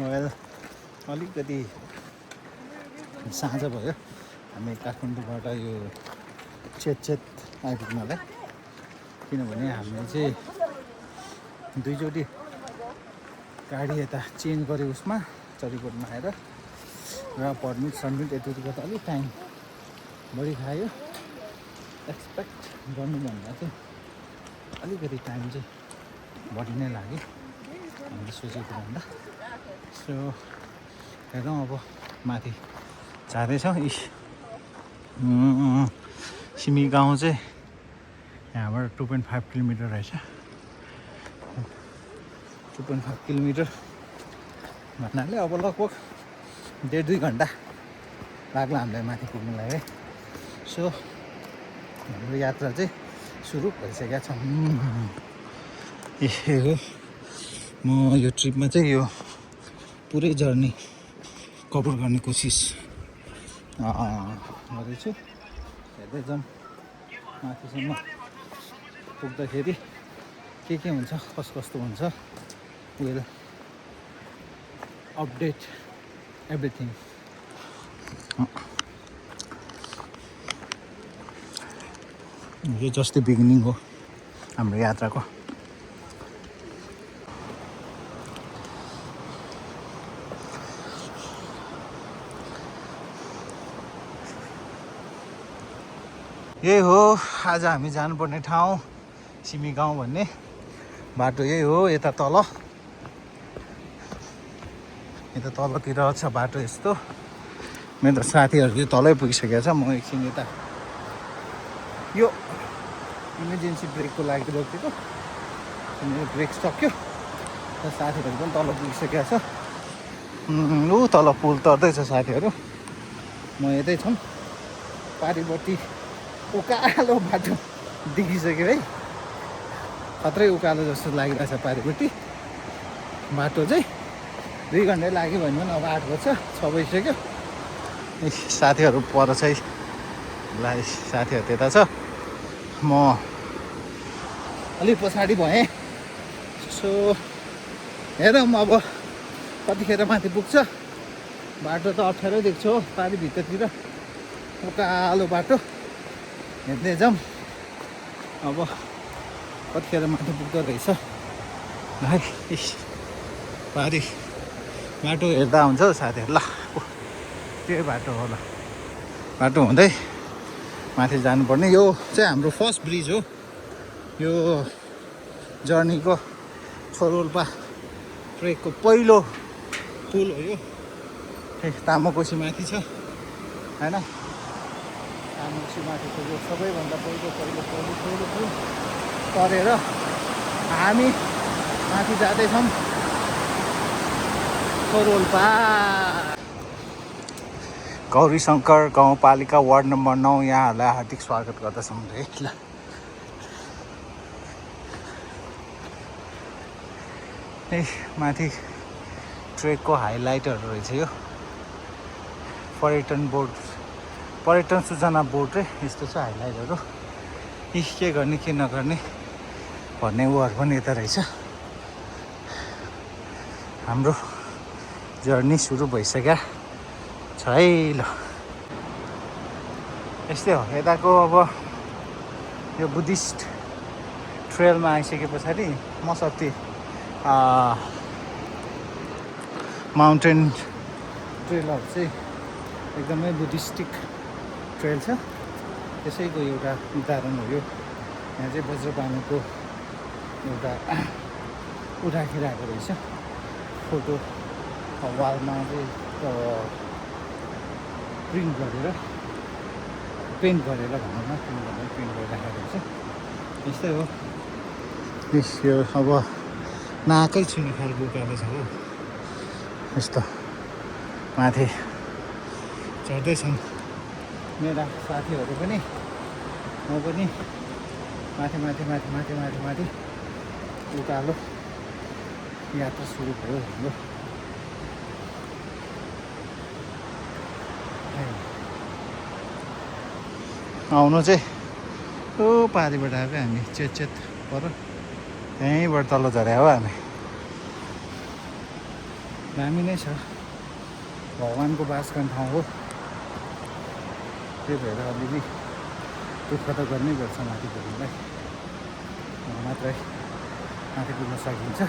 Well अलिकति साँझ भयो हामी काठमाडौँबाट यो चेत आइपुग्नलाई किनभने हामीले चाहिँ दुईचोटि गाडी यता चेन्ज गऱ्यो उसमा चरीकोटमा आएर र पर्मिट यति गर्दा अलिक टाइम बढी खायो एक्सपेक्ट गर्नुभन्दा चाहिँ अलिकति टाइम चाहिँ बढी नै लाग्यो हामीले सोचेको भन्दा सो हेरौँ अब माथि जाँदैछौँ सिमी गाउँ चाहिँ यहाँबाट 2.5 किलोमिटर रहेछ 2.5 किलोमिटर भन्नाले अब लगभग 1.5-2 घन्टा लाग्ला हामीलाई माथि पुग्नुलाई है सो हाम्रो यात्रा चाहिँ सुरु भइसकेको छ हो म यो ट्रिपमा चाहिँ यो पुरै जर्नी कभर गर्ने कोसिस गर्दैछु हेर्दै जाउँ माथिसम्म पुग्दाखेरि के हुन्छ कस्तो हुन्छ विल अपडेट एभ्रिथिङ यो जस्ट द बिगिनिङ हो हाम्रो यात्राको यही हो आज हामी जानुपर्ने ठाउँ सिमी गाउँ भन्ने बाटो यही हो यता तलतिर छ बाटो यस्तो मेरो साथीहरू चाहिँ तलै पुगिसकेको छ म एकछिन यता यो इमर्जेन्सी ब्रेकको लागि रोकेको मेरो ब्रेक सक्यो र साथीहरू पनि तल पुगिसकेको छ ऊ तल पुल तर्दैछ साथीहरू म यतै छौँ पारिपट्टि उकालो बाटो देखिसक्यो है खत्रै उकालो जस्तो लागिरहेछ पारिपट्टि बाटो चाहिँ 2 घन्टा लाग्यो भने पनि अब 8 बज्छ 6 बजिसक्यो साथीहरू पर चाहिँ ल साथीहरू त्यता छ म अलिक पछाडि भएँ सो हेरौँ अब कतिखेर माथि पुग्छ बाटो त अप्ठ्यारो देख्छु हो पारि भित्रतिर उकालो बाटो हेर्दै जाउँ अब कतिखेर माथि पुग्दो रहेछ है पारि बाटो हेर्दा हुन्छ साथीहरू ल त्यही बाटो हो ल बाटो हुँदै माथि जानुपर्ने यो चाहिँ हाम्रो फर्स्ट ब्रिज हो यो जर्नीको छोरोल्पा ट्रेकको पहिलो पुल हो यो तामाकोसी माथि छ होइन तामाकोसी माथि पुग्यो सबैभन्दा पहिलो पुल तरेर हामी माथि जाँदैछौँ छोरोल्पा गौरीशङ्कर गाउँपालिका वार्ड नम्बर 9 यहाँहरूलाई हार्दिक स्वागत गर्दछौँ है ल माथि ट्रेकको हाइलाइटहरू रहेछ यो पर्यटन सूचना बोर्ड रे यस्तो छ हाइलाइटहरू के गर्ने के नगर्ने भन्ने उहरू पनि यता रहेछ हाम्रो जर्नी सुरु भइसक्यो छ है ल यस्तै हो यताको अब यो बुद्धिस्ट ट्रेलमा आइसके पछाडि मसक्ति माउन्टेन ट्रेलहरू चाहिँ एकदमै बुद्धिस्टिक ट्रेल छ त्यसैको एउटा उदाहरण हो यो यहाँ चाहिँ वज्रपानीको एउटा उठाइराखेको रहेछ फोटो वालमा चाहिँ पेन्ट गरेर भनौँ न पेन्ट गरिराखेको रहेछ यस्तै हो यो अब नाकै छुने खालको उकालो छ हो यस्तो माथि चढ्दैछन् मेरा साथीहरू पनि म पनि माथि उकालो यात्रा सुरु भयो हाम्रो आउनु चाहिँ ओ पारिबाट आएको हामी चेत पर त्यहीँबाट तल झरे हो हामी दामी नै छ, भगवान्को बास गर्ने ठाउँ हो। त्यही भएर अलिअलि दुःख त गर्नै पर्छ माथि पुग्नुलाई, मात्रै माथि पुग्न सकिन्छ।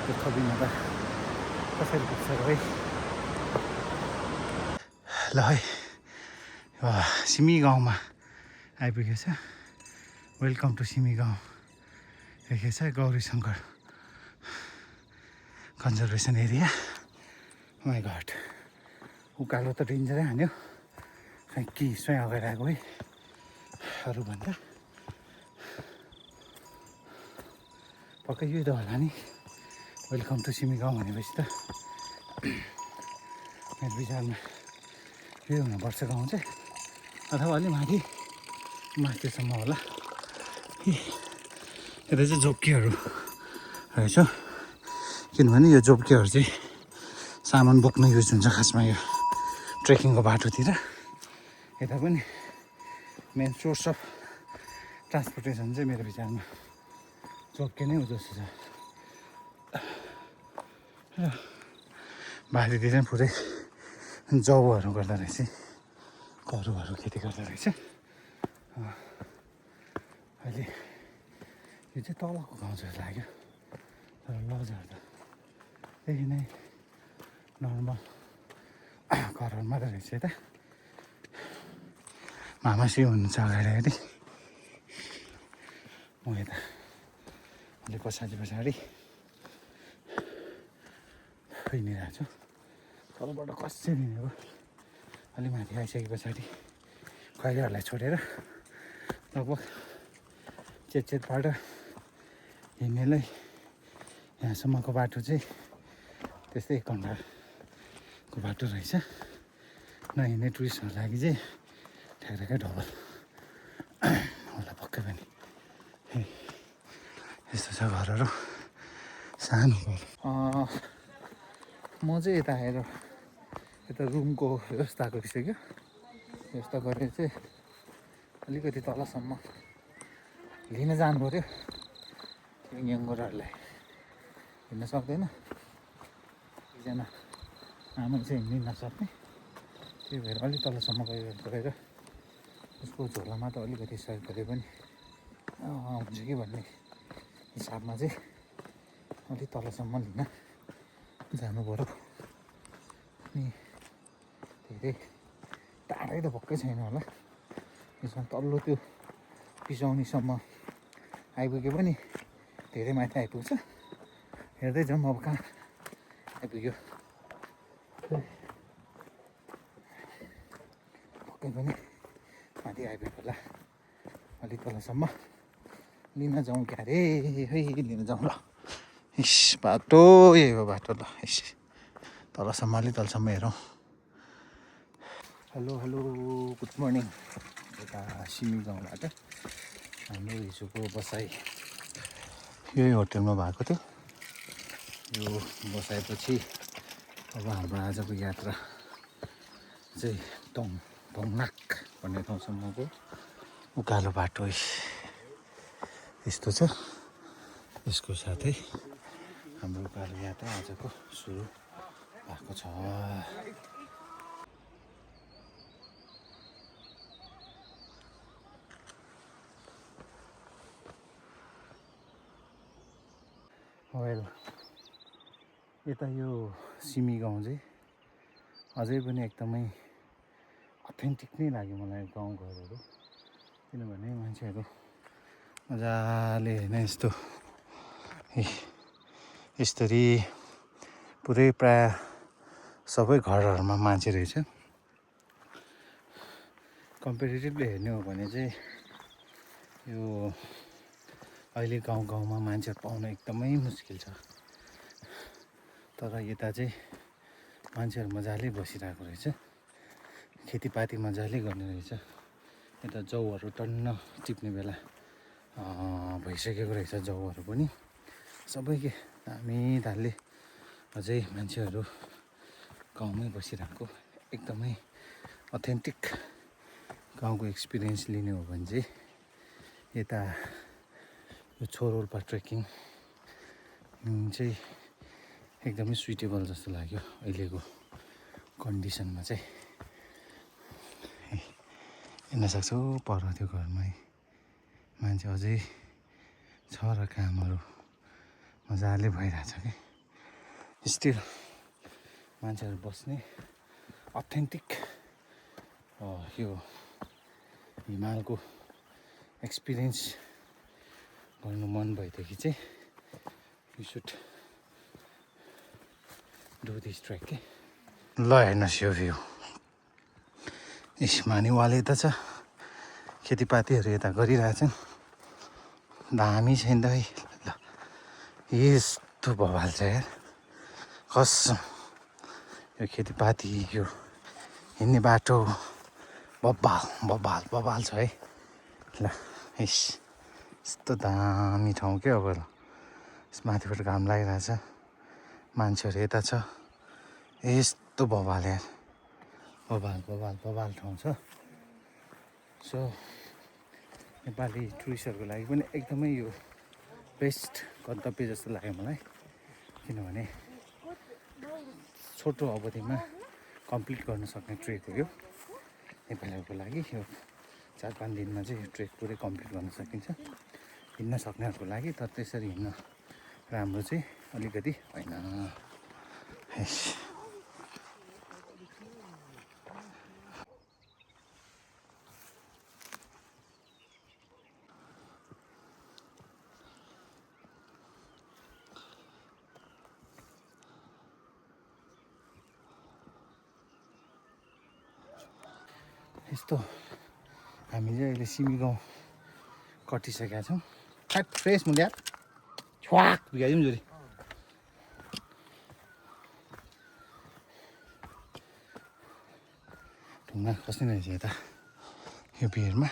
दुःख बिना त कसरी पुग्छ र है। ल है, सिमी गाउँमा आइपुगेछ। वेलकम टु सिमी गाउँ लेखेको छ, Gauri Shankar conservation area. My god, उकालो त डेन्जरै हान्यो, खै के स्वयं अगाडि आएको है अरूभन्दा। पक्कै यही त होला नि वेलकम टु सिमी गाउँ भनेपछि त। मेरो विचारमा यही हुनुपर्छ गाउँ चाहिँ, अथवा अलि माथि माथिसम्म होला। यता चाहिँ जोब्कीहरू रहेछ, किनभने यो जोब्कीहरू चाहिँ सामान बोक्न युज हुन्छ खासमा यो ट्रेकिङको बाटोतिर। यता पनि मेन सोर्स अफ ट्रान्सपोर्टेसन चाहिँ मेरो विचारमा जोब्की नै हो जस्तो छ। र बारीतिर पनि पुरै जौहरू गर्दो रहेछ, करुहरू खेती गर्दो रहेछ। अहिले यो चाहिँ तलको गाउँ जस्तो लाग्यो, तर लजहरू त त्यही नै नर्मल घरहरू मात्रै रहेछ। यता मामासी हुनुहुन्छ अगाडि, म यता अलि पछाडि हिँडिरहेको छु। तलबाट कसरी हिँडेको, अलि माथि आइसके पछाडि खैरीहरूलाई छोडेर लगभग चेतचेतबाट हिँड्नेलाई यहाँसम्मको बाटो चाहिँ त्यस्तै 1 घन्टाको बाटो रहेछ। नहिँड्ने टुरिस्टहरूको लागि चाहिँ ठ्याक्कै डबल होला पक्कै पनि। यस्तो छ घरहरू, सानो घर। म चाहिँ यता आएर यता रुमको व्यवस्था गरिसक्यो। व्यवस्था गरेर चाहिँ अलिकति तलसम्म लिन जानु पऱ्यो। यङ्गरहरूलाई हिँड्न सक्दैन, एकजना आमा चाहिँ हिँड्नै नसक्ने, त्यही भएर अलिक तलसम्म गएर उसको झोलामा त अलिकति सहयोग गरे पनि हुन्छ कि भन्ने हिसाबमा चाहिँ अलिक तलसम्म लिन जानु पऱ्यो। अनि धेरै टाढै त पक्कै छैन होला, यसमा तल्लो त्यो पिसाउनीसम्म आइपुगे पनि धेरै माथि आइपुग्छ। हेर्दै जाउँ अब कहाँ आइपुग्यो। पक्कै पनि माथि आइपुग्यो होला, अलिक तलसम्म लिन जाउँ क्या अरे, है लिन जाउँ ल। इस बाटो यही हो बाटो ल, इस तलसम्म अलिक तलसम्म हेरौँ। Hello good morning. यता सिमी गाउँबाट हाम्रो हिजोको बसाइ यही होटेलमा भएको थियो। यो बसाएपछि अब हाम्रो आजको यात्रा चाहिँ तोङनाक भन्ने ठाउँसम्मको उकालो बाटो यस्तो छ। यसको साथै हाम्रो उकालो यात्रा आजको सुरु भएको छ। वेल, यता यो सिमी गाउँ चाहिँ अझै पनि एकदमै अथेन्टिक नै लाग्यो मलाई गाउँघरहरू, किनभने मान्छेहरू मजाले होइन यस्तो यसरी पुरै प्रायः सबै घरहरूमा मान्छे रहेछ। कम्पेरिटिभली हेर्ने हो भने चाहिँ यो अहिले गाउँमा मान्छेहरू पाउन एकदमै मुस्किल छ। तर यता चाहिँ मान्छेहरू मजाले बसिरहेको रहेछ, खेतीपाती मजाले गर्ने रहेछ। यता जौहरू टन्न टिप्ने बेला भइसकेको रहेछ, जौहरू पनि सबै के दामी धालले अझै मान्छेहरू गाउँमै बसिरहेको। एकदमै अथेन्टिक गाउँको एक्सपिरियन्स लिने हो भने चाहिँ यता यो छोरोल्पा ट्रेकिङ चाहिँ एकदमै सुइटेबल जस्तो लाग्यो अहिलेको कन्डिसनमा चाहिँ। हेर्न सक्छौ पर त्यो घरमै मान्छे अझै छ र कामहरू मजाले भइरहेछ कि स्टिल मान्छेहरू बस्ने अथेन्टिक यो हिमालको एक्सपिरियन्स गर्नु मन भएदेखि चाहिँ you should do this trek के। ल हेर्नुहोस् यो भ्यू, मानिवाल यता छ, खेतीपातीहरू यता गरिरहेछन्। दामी छ नि त है। ल यस्तो बवाल छ यार कसम। यो खेतीपाती यो हिँड्ने बाटो बब्बाल बब्बाल बब्बाल छ है। ल यस्तो दामी ठाउँ क्या। अब माथिबाट घाम लागिरहेछ, मान्छेहरू यता छ, यस्तो बवाल यार बवाल बवाल बवाल ठाउँ छ। सो नेपाली टुरिस्टहरूको लागि पनि एकदमै यो बेस्ट गन्तव्य जस्तो लाग्यो मलाई, किनभने छोटो अवधिमा कम्प्लिट गर्न सक्ने ट्रेक हो यो नेपालीहरूको लागि। यो 4-5 दिनमा चाहिँ यो ट्रेक पुरै कम्प्लिट गर्न सकिन्छ हिँड्न सक्नेहरूको लागि। तर त्यसरी हिँड्न राम्रो चाहिँ अलिकति होइन। यस्तो हामी चाहिँ अहिले सिमी गाउँ कटिसकेका छौँ। फ्याट फ्रेस मुल्या छ्वाक भिगाइदिउँ जोरी। ढुङ्गा खस्ने रहेछ यता यो भिरमा।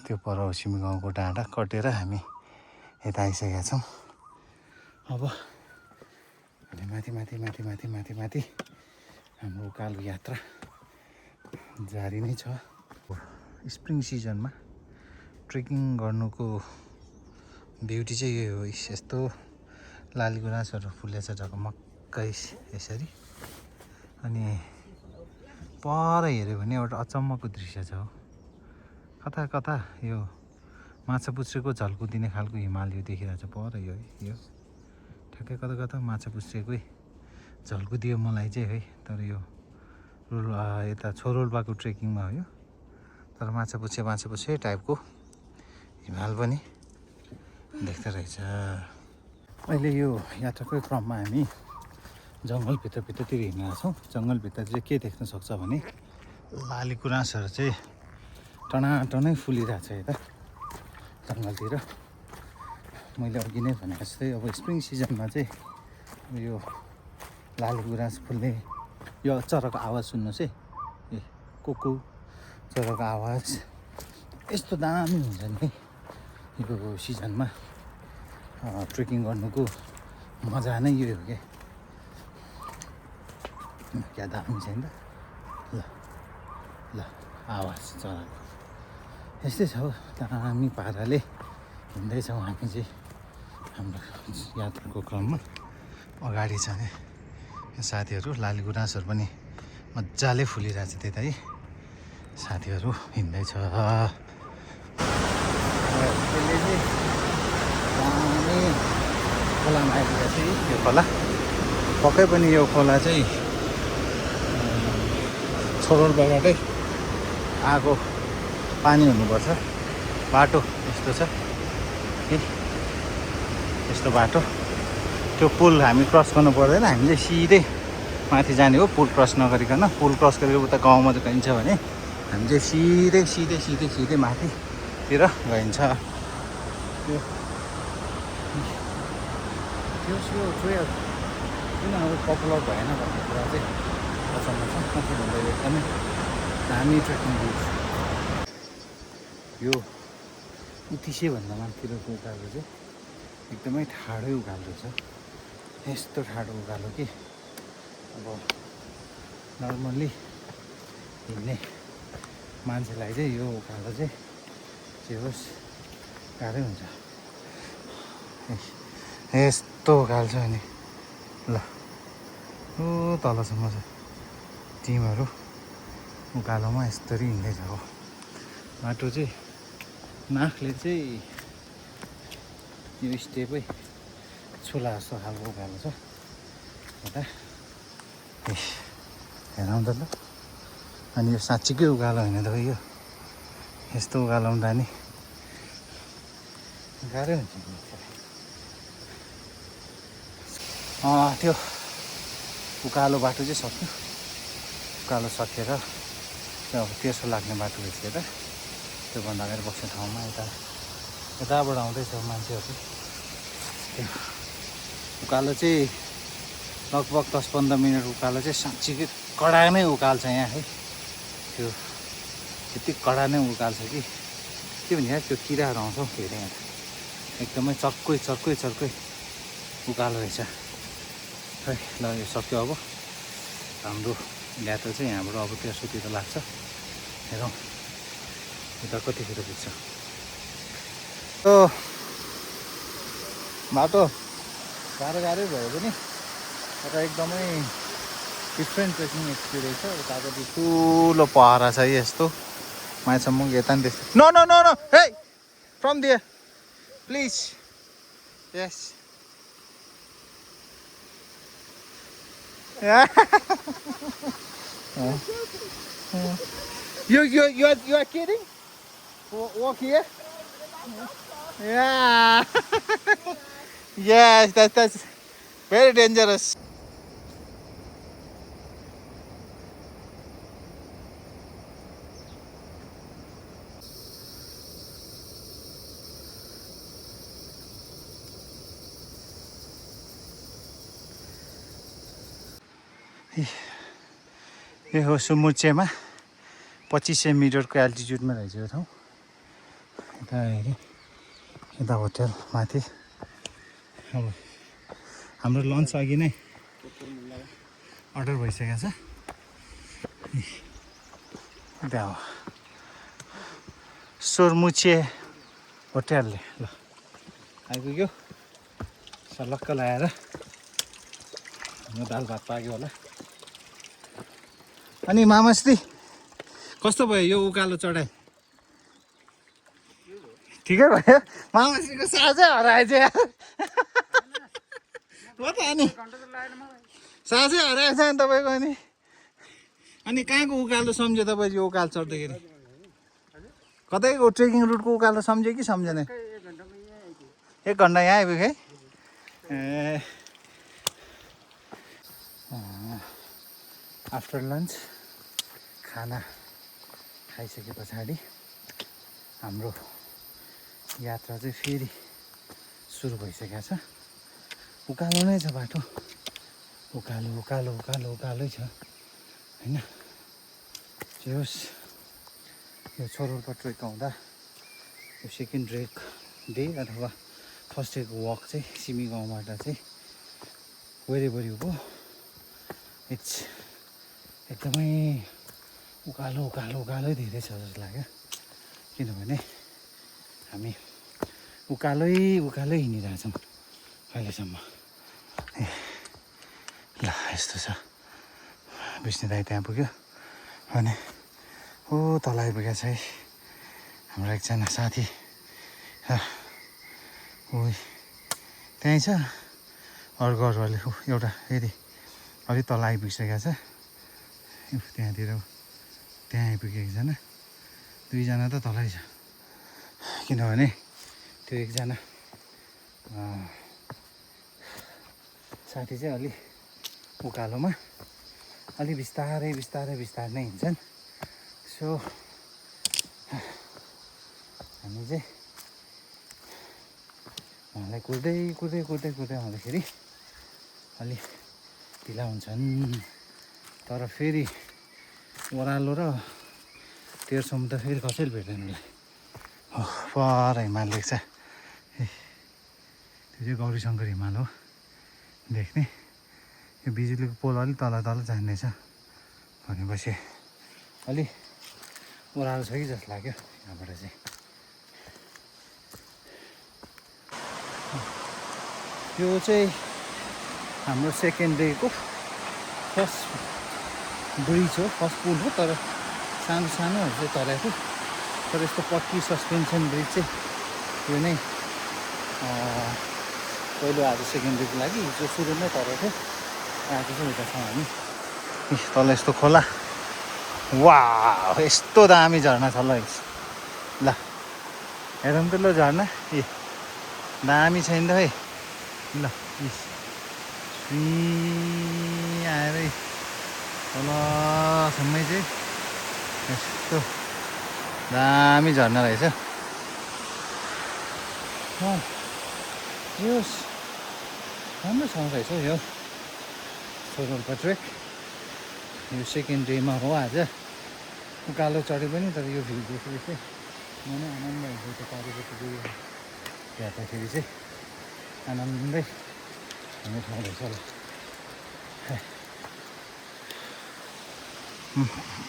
त्यो पर सिमी गाउँको डाँडा कटेर हामी यता आइसकेका छौँ। अब माथि माथि माथि माथि माथि माथि हाम्रो उकालो यात्रा जारी नै छ। स्प्रिङ सिजनमा ट्रेकिङ गर्नुको ब्युटी चाहिँ यही हो, यस्तो लाली गुराँसहरू फुलेछ ढकमक्कै यसरी। अनि पर हेऱ्यो भने एउटा अचम्मको दृश्य छ। कता कता यो माछापुच्छ्रेको झल्को दिने खालको हिमाल यो देखिरहेछ पर यो है। यो ठ्याक्कै कता कता माछापुच्छ्रेकै झल्को दियो मलाई चाहिँ है। तर यो यता छोरोल्पाको ट्रेकिङमा हो यो। तर माछापुच्छ्रे टाइपको हिमाल पनि देख्दो रहेछ। अहिले यो यात्राकै क्रममा हामी जङ्गलभित्रतिर हिँडेका छौँ। जङ्गलभित्र चाहिँ के देख्न सक्छ भने लाली गुराँसहरू चाहिँ टनाटनै फुलिरहेछ यता जङ्गलतिर। मैले अघि नै भनेको जस्तै अब स्प्रिङ सिजनमा चाहिँ यो लाली गुराँस फुल्ने यो चराको आवाज सुन्नुहोस् है। ए कुकु चराको आवाज यस्तो दामी हुन्छ नि यो सिजनमा। ट्रेकिङ गर्नुको मजा नै यो हो क्या दामी छ नि त। ल ल आवाज चराको यस्तै छ हौ, दामी पाराले हिँड्दैछौँ हामी चाहिँ हाम्रो यात्राको क्रममा। अगाडि छ नि साथीहरू, लाली गुराँसहरू पनि मजाले फुलिरहेछ त्यता है। साथीहरू हिँड्दैछ। खोलामा आइपुगेको छ यो खोला। पक्कै पनि यो खोला चाहिँ छोरोल्पाबाटै आएको पानी हुनुपर्छ। बाटो यस्तो छ कि यस्तो बाटो। त्यो पुल हामी क्रस गर्नु पर्दैन, हामीले सिधै माथि जाने हो। पुल क्रस नगरिकन, पुल क्रस गरेर उता गाउँमा चाहिँ गइन्छ भने हामी चाहिँ सिधै माथितिर गइन्छ। त्यो ट्रेल किन अब पपुलर भएन भन्ने कुरा चाहिँ अचम्म छ। कति भन्दा एकदमै दामी ट्रेकिङ रुट यो। 30 भन्दा माथिको उकालो चाहिँ एकदमै ठाडै उकालो छ। यस्तो ठाडो उकालो कि अब नर्मल्ली हिँड्ने मान्छेलाई चाहिँ यो उकालो चाहिँ जे होस् गाह्रै हुन्छ। यस्तो उकालो छ अनि ल ओ तलसम्म छ टिमहरू उकालोमा यसरी हिँड्दैछ हो बाटो चाहिँ नाकले चाहिँ यो स्टेपै छोला जस्तो खालको उकालो छ यता हेरौँ त ल अनि यो साँच्चीकै उकालो होइन त यो यस्तो उकालोमा जाने गाह्रै हुन्छ त्यो उकालो बाटो चाहिँ सक्यो उकालो सकेर चाहिँ अब तेर्सो लाग्ने बाटो रहेछ त त्योभन्दा अगाडि बस्ने ठाउँमा यताबाट आउँदैछ मान्छेहरू त्यो उकालो चाहिँ लगभग 10-15 मिनट उकालो चाहिँ साँच्चीकै कडा नै उकाल छ यहाँ है त्यो यति कडा नै उकाल छ कि के भने यार त्यो किराहरू आउँछ के अरे यहाँ एकदमै चर्कै उकालो रहेछ है ल यो सक्यो अब हाम्रो यात्रा चाहिँ यहाँबाट अब तेर्सोतिर लाग्छ हेरौँ उता कतिखेर पुग्छ त्यो बाटो गाह्रै भयो पनि तर एकदमै डिफ्रेन्ट ट्रेकिङ एक्सपिरियन्स छ उतापट्टि ठुलो पहरा छ यस्तो मान्छेसम्म यता नि त्यस्तो no no no no hey from there please yes You are kidding? Walk here? Yeah. Yes, that's very dangerous. यो हो सुमुचेमा 2500 मिटरको एल्टिट्युडमा रहेछ यो ठाउँ यता हेरेँ यता होटेल माथि अब हाम्रो लन्च अघि नै अर्डर भइसकेको छ त्यहाँ हो सोरमुचे होटेलले ल आइपुग्यो सलक्क लगाएर दाल भात पाक्यो होला अनि मामाश्री कस्तो भयो यो उकालो चढाइ ठिकै भयो मामाश्रीको साझै हराएछ यार हो त अनि साझै हराएछ नि तपाईँको अनि कहाँको उकालो सम्झ्यो तपाईँ यो उकालो चढ्दाखेरि कतैको ट्रेकिङ रुटको उकालो सम्झ्यो कि सम्झेन 1 घन्टा यहाँ आइपुग्यो है ए आफ्टर लन्च खाना खाइसके पछाडि हाम्रो यात्रा चाहिँ फेरि सुरु भइसकेको छ उकालो नै छ बाटो उकालै छ होइन जे होस् यो छोरोलपा ट्रेक आउँदा यो सेकेन्ड ट्रेक डे अथवा फर्स्ट डेको वक चाहिँ सिमी गाउँबाट चाहिँ वेरेबरीको इट्स एकदमै उकालै धेरै छ जस्तो लाग्यो किनभने हामी उकालै हिँडिरहेछौँ अहिलेसम्म ल यस्तो छ विष्णु दाइ त्यहाँ पुग्यो अनि ओ तल आइपुगेको छ है हाम्रो एकजना साथी ओ त्यहीँ छ अर्को अलि एउटा फेरि अलि तल आइपुगिसकेको छ त्यहाँ आइपुग्यो एकजना 2 जना त तलै छ किनभने त्यो एकजना साथी चाहिँ अलि उकालोमा अलि बिस्तारै नै हिँड्छन् सो हामी चाहिँ उहाँलाई कुर्दै आउँदाखेरि अलि ढिला हुन्छन् तर फेरि ओह्रालो र तेर्सोमा त फेरि कसैले भेट्दैन उसलाई पर हिमाल देख्छ त्यो चाहिँ गौरीशङ्कर हिमाल हो देख्ने यो बिजुलीको पोल अलिक तल जान्दैछ भनेपछि अलि ओह्रालो छ कि जस्तो लाग्यो यहाँबाट चाहिँ यो चाहिँ हाम्रो सेकेन्ड डेको फर्स्ट ब्रिज हो, फर्स्ट पुल हो, तर सानो सानोहरू चाहिँ तराएको। तर यस्तो पक्की सस्पेन्सन ब्रिज चाहिँ यो नै पहिलो आज सेकेन्ड डेको लागि हिजो सुरुमै तराएको। आएको चाहिँ उता छौँ हामी। तल यस्तो खोला, वाह यस्तो दामी झर्ना छ ल। ल हेरौँ त ल झर्ना, ए दामी छैन त है। ल आएर तलसम्मै चाहिँ यस्तो दामी झर्ना रहेछ। यो राम्रो ठाउँ रहेछ हौ यो सोरोल्पा ट्रेक। यो सेकेन्ड डेमा हो आज। उकालो चढे पनि तर यो भ्यू देखेर चाहिँ मन आनन्द हुन्छ। त्यो पारिपट्टि गयो हेर्दाखेरि चाहिँ आनन्दै हुने ठाउँ रहेछ ल।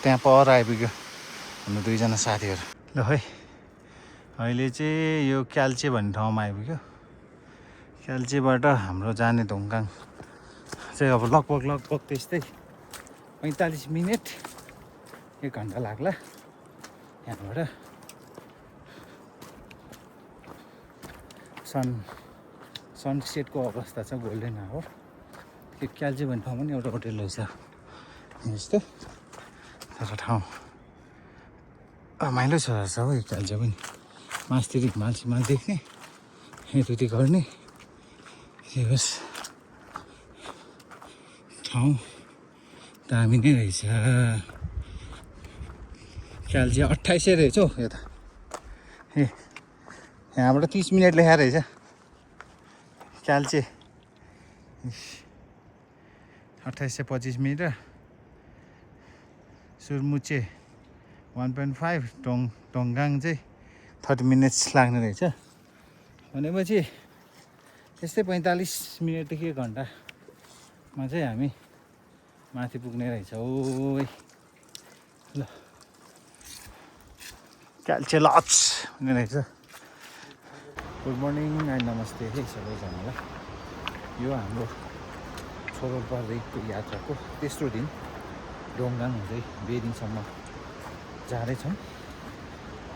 त्यहाँ पर आइपुग्यो हाम्रो दुईजना साथीहरू। ल है अहिले चाहिँ यो क्याल्चे भन्ने ठाउँमा आइपुग्यो। क्याल्चेबाट हाम्रो जाने ढुङ्गाङ चाहिँ अब लगभग त्यस्तै 45 मिनट 1 घन्टा लाग्ला। यहाँबाट सनसेटको अवस्था छ, गोल्डन आवर। त्यो क्याल्चे भन्ने ठाउँ पनि एउटा होटेल रहेछ यस्तो। तर ठाउँ रमाइलो छ हौ यो क्याल्चे पनि। मास्तिर हिमाल देख्ने, यति गर्ने। के होस् ठाउँ दामी नै रहेछ। क्याल्चे 28 रहेछ हौ यो त। ए यहाँबाट 30 मिनट लेखा रहेछ क्याल्चे। 2825 मिटर। सुरमुचे 1.5, ढोङ्गाङ चाहिँ 30 मिनट्स लाग्ने रहेछ। भनेपछि यस्तै 45 मिनटदेखि 1 घन्टामा चाहिँ हामी माथि पुग्ने रहेछौँ। ल क्याल्चे लज भन्ने रहेछ। गुड मर्निङ एन्ड नमस्ते है सबैजनालाई। यो हाम्रो सोरोल्पा रेकको यात्राको तेस्रो दिन। ढोङ्गाङ हुँदै बेरिङसम्म जाँदैछौँ।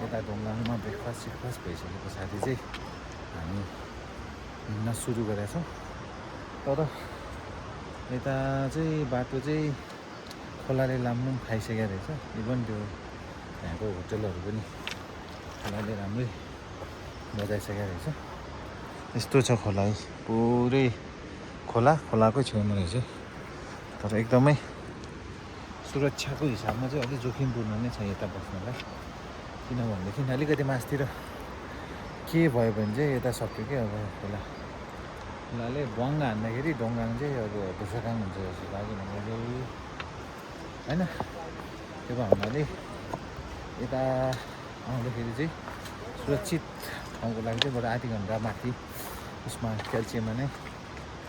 यता ढोङ्गाङमा ब्रेकफास्ट भइसके पछाडि चाहिँ हामी हिँड्न सुरु गरेका छौँ। तर यता चाहिँ बाटो चाहिँ खोलाले लाम्लुम खाइसकेको रहेछ। इभन त्यो यहाँको होटेलहरू पनि खोलाले राम्रै बजाइसकेको रहेछ। यस्तो छ खोला, पुरै खोलाकै छेउमा रहेछ। तर एकदमै सुरक्षाको हिसाबमा चाहिँ अलिक जोखिमपूर्ण नै छ यता बस्नलाई। किनभनेदेखि अलिकति मासतिर के भयो भने चाहिँ यता सक्यो क्या। अब खोलाले बङ्ग हान्दाखेरि ढोङ्गाङ चाहिँ अब भुसकाङ हुन्छ जस्तो लाग्यो मलाई होइन। त्यो भन्नाले यता आउँदाखेरि चाहिँ सुरक्षित ठाउँको लागि चाहिँ बरु आधी घन्टा माथि उसमा क्याल्चेमा नै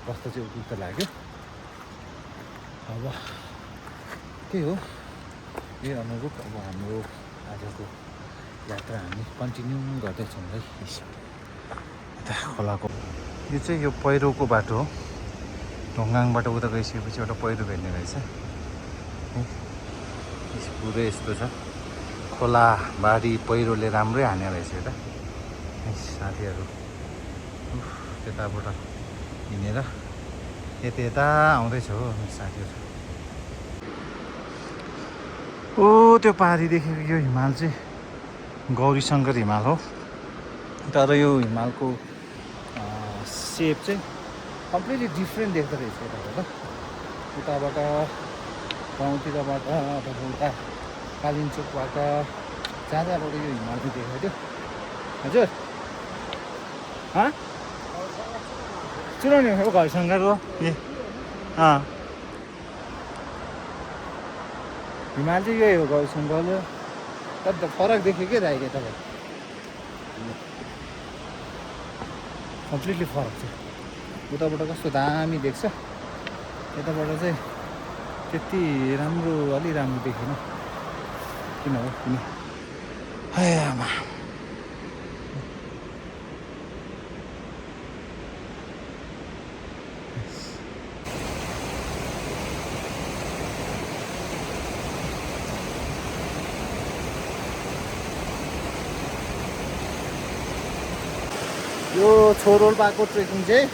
बस्दा चाहिँ उपयुक्त लाग्यो। अब त्यही हो, यही अनुरूप अब हाम्रो आजको यात्रा हामी कन्टिन्यू गर्दैछौँ है। यता खोलाको यो चाहिँ यो पहिरोको बाटो हो। ढोङ्गाङबाट उता गइसकेपछि एउटा पहिरो भेट्ने रहेछ। पुरै यस्तो छ खोला बारी पहिरोले राम्रै हाने रहेछ यता। साथीहरू त्यताबाट हिँडेर यता आउँदैछ हो साथीहरू। ओ त्यो पारी देखेको यो हिमाल चाहिँ गौरीशङ्कर हिमाल हो। तर यो हिमालको सेप चाहिँ कम्प्लिटली डिफ्रेन्ट देख्दो रहेछ उताबाट गाउँतिरबाट अथवा उता कालिम्चोकबाट जहाँबाट यो हिमाल चाहिँ देखेको थियो। हजुर चुनाउने हो घरसँगको ए हिमाल चाहिँ यही हो गौरीशङ्कर। तर फरक देख्यो क्या दाइले तपाईँ, कम्प्लिटली फरक छ। उताबाट कस्तो दामी देख्छ, यताबाट चाहिँ त्यति अलि राम्रो देखेन। किन हो किन आमा यो छोरोल्पाको ट्रेकिङ चाहिँ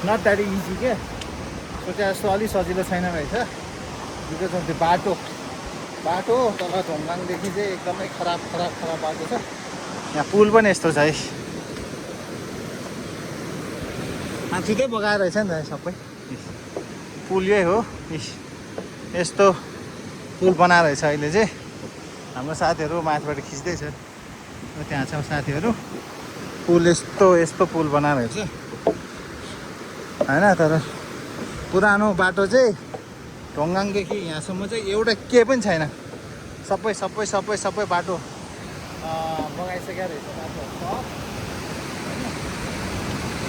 नट द्याट इजी के सोचे जस्तो अलिक सजिलो छैन रहेछ। बिकज अफ त्यो बाटो तल ढोङगाङदेखि चाहिँ एकदमै खराब बाटो छ। यहाँ पुल पनि यस्तो छ है, हात्तीकै बगाएर रहेछ नि त सबै। पुल यही हो, यस्तो पुल बनाएर रहेछ अहिले चाहिँ। हाम्रो साथीहरू माथिबाट खिच्दैछ, त्यहाँ छ साथीहरू। पुल यस्तो पुल बनाएर रहेछ होइन। तर पुरानो बाटो चाहिँ ढोङगाङदेखि यहाँसम्म चाहिँ एउटा के पनि छैन, सबै बाटो बगाइसकेको रहेछ बाटोहरू सब।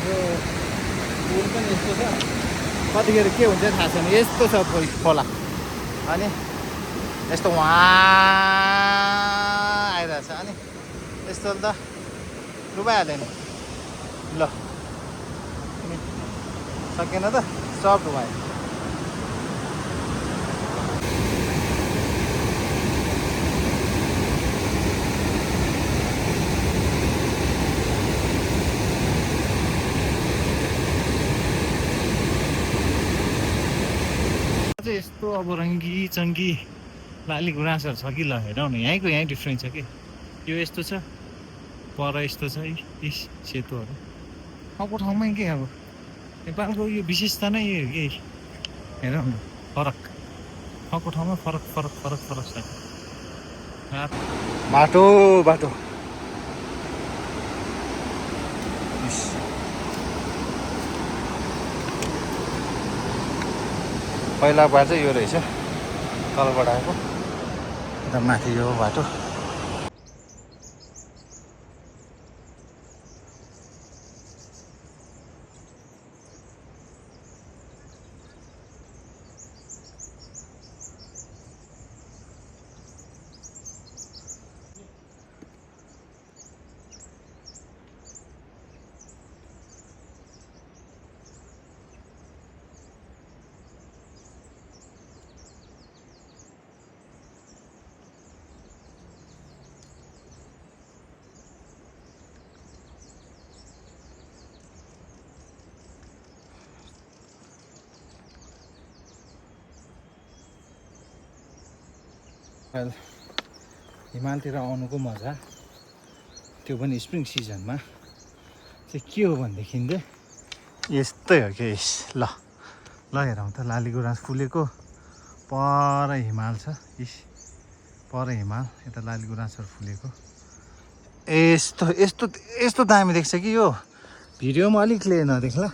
यो पुल पनि यस्तो छ, कतिखेर के हुन्छ थाहा छैन। यस्तो छ खोला, अनि यस्तो वहाँ आइरहेछ, अनि यस्तो त डुबाइहाल्यो नि। ल सकेन त, सब डुबायो। यस्तो अब रङ्गी चङ्गी लाली गुराँसहरू छ कि। ल हेरौँ न, यहीँ डिफ्रेन्स छ कि। यो यस्तो छ, पर यस्तो छ, सेतुहरू अर्को ठाउँमा के। अब नेपालको यो विशेषता नै यो हो कि, हेरौँ न फरक, अर्को ठाउँमा फरक छ। बाटो पहिला बाटो चाहिँ यो रहेछ, तलबाट आएको एकदम माथि यो बाटो। हिमालतिर आउनुको मजा, त्यो पनि स्प्रिङ सिजनमा चाहिँ के हो भनेदेखि चाहिँ यस्तै हो कि। ल हेरौँ त, लाली गुराँस फुलेको, पर हिमाल छ, पर हिमाल, यता लाली गुराँसहरू फुलेको। यस्तो दामी देख्छ कि यो भिडियोमा अलिक क्लियर नदेख्ला,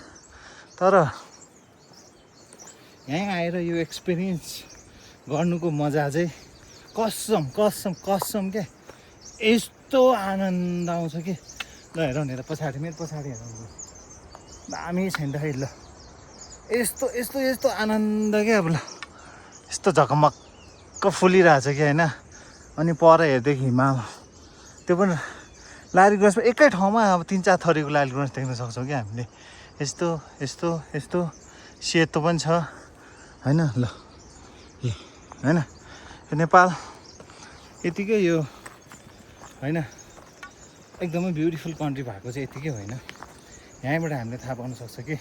तर यहीँ आएर यो एक्सपिरियन्स गर्नुको मजा चाहिँ कसम क्या, यस्तो आनन्द आउँछ कि। ल हेरौँ नि, पछाडि मेरो पछाडि हेरौँ, दामी छैन त है। ल यस्तो आनन्द क्या। अब ल यस्तो झकमक्क फुलिरहेछ कि होइन। अनि पर हेर्दाखेरि हिमाल, त्यो पनि लाली गुराँसमा एकै ठाउँमा अब 3-4 थरीको लाली गुराँस देख्न सक्छौँ क्या हामीले। यस्तो सेतो पनि छ होइन। ल होइन, नेपाल यतिकै यो होइन, एकदमै ब्युटिफुल कन्ट्री भएको चाहिँ यतिकै होइन। यहीँबाट हामीले थाहा पाउन सक्छ कि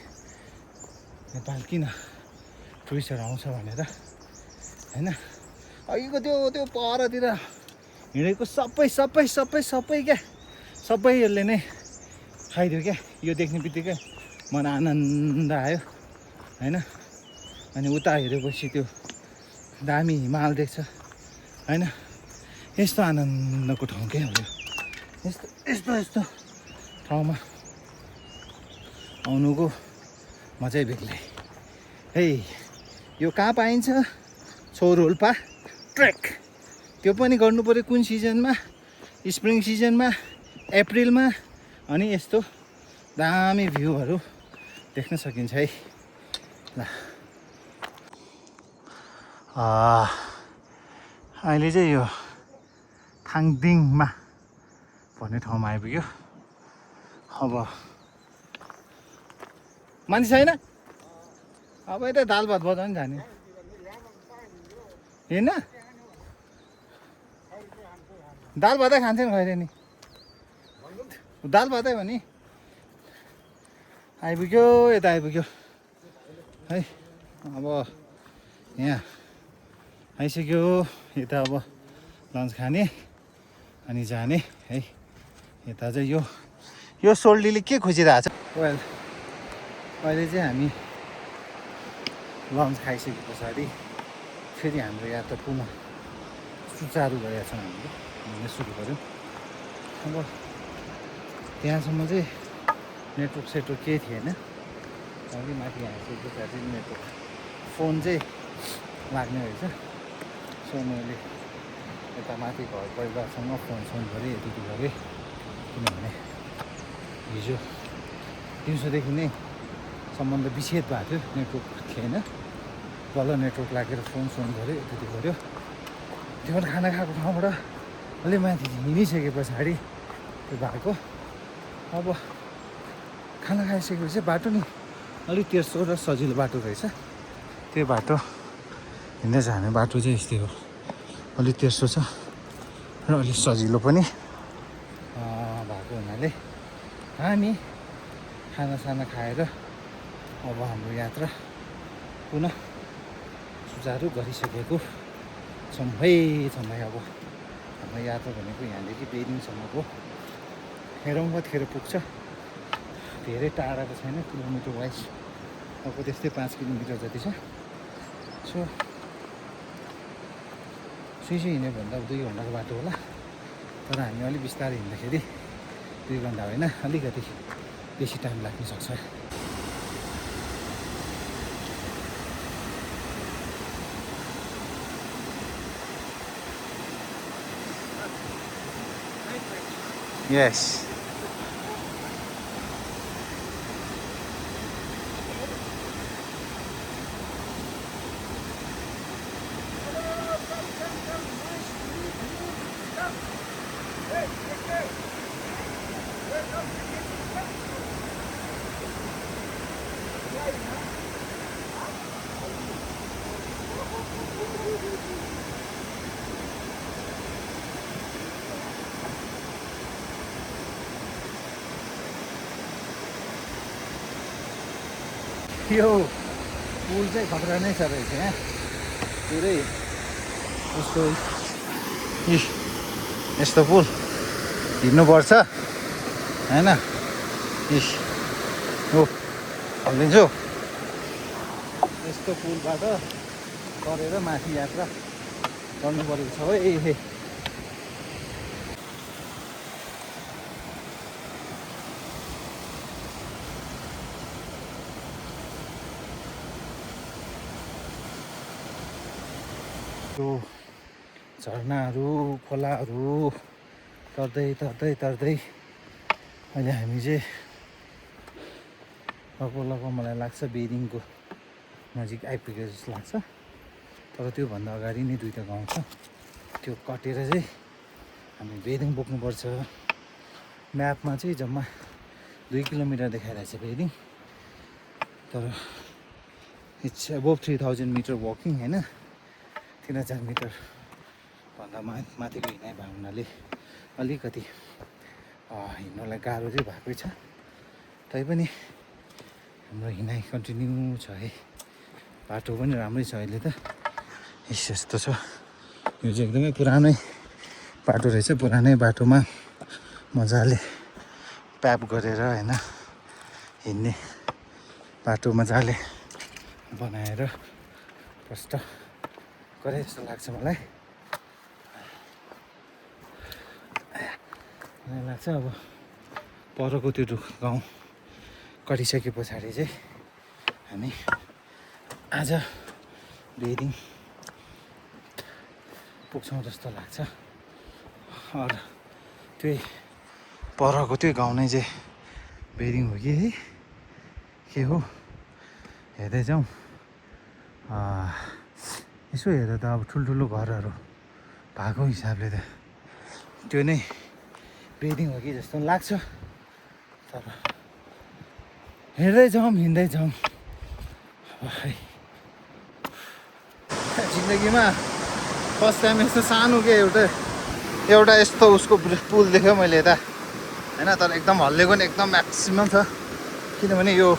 नेपाल किन टुरिस्टहरू आउँछ भनेर होइन। अघिको त्यो परतिर हिँडेको सबै क्या, सबैहरूले नै खाइदियो क्या। यो देख्ने बित्तिकै मन आनन्द आयो होइन। अनि उता हेरेपछि त्यो दामी हिमाल देख्छ होइन। यस्तो आनन्दको ठाउँ क्या हो यो। यस्तो ठाउँमा आउनुको मजै बेग्लै है। यो कहाँ पाइन्छ? छोरोल्पा ट्रेक। त्यो पनि गर्नु पऱ्यो कुन सिजनमा? स्प्रिङ सिजनमा, अप्रिलमा। अनि यस्तो दामी भ्यूहरू देख्न सकिन्छ है। ल अहिले चाहिँ यो थाङदिङमा भन्ने ठाउँमा आइपुग्यो। अब मान्छे छैन, अब यता दाल भात बजाउनु जाने होइन। दाल भातै खान्छन् खैरे नि, दाल भातै हो नि। आइपुग्यो यता आइपुग्यो है। अब यहाँ आइसक्यो यता अब लन्च खाने अनि जाने है। यता चाहिँ यो सोल्डीले के खोजिरहेछ। वेल अहिले चाहिँ हामी लन्च खाइसके पछाडि फेरि हाम्रो यात्रा पुनः सुचारु गरेका छौँ। हामीले हिँड्न सुरु गऱ्यौँ। अब त्यहाँसम्म चाहिँ नेटवर्क सेटवर्क केही थिएन। अलि माथि आइसके पछाडि नेटवर्क फोन चाहिँ लाग्ने रहेछ। सो मैले यता माथि घर परिवारसँग फोन गरेँ यति गरेँ। किनभने हिजो दिउँसोदेखि नै सम्बन्ध विच्छेद भएको थियो, नेटवर्क थिएन। बल्ल नेटवर्क लागेर फोन गऱ्यो यति गऱ्यो। त्यो खाना खाएको ठाउँबाट अलि माथि हिँडिसके पछाडि त्यो भएको। अब खाना खाइसकेपछि बाटो नि अलिक तेर्सो र सजिलो बाटो रहेछ। त्यो बाटो हिँड्दै जाने बाटो चाहिँ यस्तै हो, अलिक तेर्सो छ र अलिक सजिलो पनि भएको हुनाले हामी खानासाना खाएर अब हाम्रो यात्रा पुनः सुचारु गरिसकेको छौँ है। अब हाम्रो यात्रा भनेको यहाँदेखि पेरिङसम्मको हेरौँ कतिखेर पुग्छ। धेरै टाढा त छैन, किलोमिटर वाइज अब त्यस्तै 5 किलोमिटर जति छ। सो सुई हिँड्यो भन्दा 2 घन्टाको बाटो होला। तर हामी अलिक बिस्तारै हिँड्दाखेरि 2 घन्टा होइन, अलिकति बेसी टाइम लाग्न सक्छ। Yes. यो पुल चाहिँ खतरा नै छ रहेछ यहाँ पुरै। यस्तो यस्तो पुल हिँड्नुपर्छ होइन। हो हालिदिन्छु। यस्तो पुलबाट गरेर माथि यात्रा गर्नु परेको छ है। त्यो झरनाहरू खोलाहरू तर्दै अहिले हामी चाहिँ लगभग मलाई लाग्छ बेरिङको नजिक आइपुगेको जस्तो लाग्छ। तर त्योभन्दा अगाडि नै 2टा गाउँ छ, त्यो कटेर चाहिँ हामी बेरिङ बोक्नुपर्छ। म्यापमा चाहिँ जम्मा 2 किलोमिटर देखाइरहेछ बेरिङ, तर इट्स अबोभ 3000 मिटर वकिङ होइन। 3000 मिटर भन्दा माथिको हिँडाइ भएको हुनाले अलिकति हिँड्नलाई गाह्रो चाहिँ भएकै छ। तैपनि हाम्रो हिँडाइ कन्टिन्यू छ है। बाटो पनि राम्रै छ अहिले त। यस्तो छ, यो चाहिँ एकदमै पुरानै बाटो रहेछ। पुरानै बाटोमा मजाले प्याप गरेर होइन हिँड्ने बाटो मजाले बनाएर प्रष्ट गरे जस्तो लाग्छ मलाई लाग्छ। अब परको त्यो गाउँ कटिसके पछाडि चाहिँ हामी आज बेरिङ पुग्छौँ जस्तो लाग्छ। अरू त्यही परको त्यो गाउँ नै चाहिँ बेरिङ हो कि है के हो हेर्दै जाउँ। यसो हेर्दा त अब ठुल्ठुलो घरहरू भएको हिसाबले त त्यो नै बेरिङ हो कि जस्तो लाग्छ। तर हिँड्दै जाउँ जिन्दगीमा फर्स्ट टाइम यस्तो सानो के एउटा यस्तो उसको पुल देख्यो मैले यता होइन। तर एकदम हल्लेको नि एकदम म्याक्सिमम छ। किनभने यो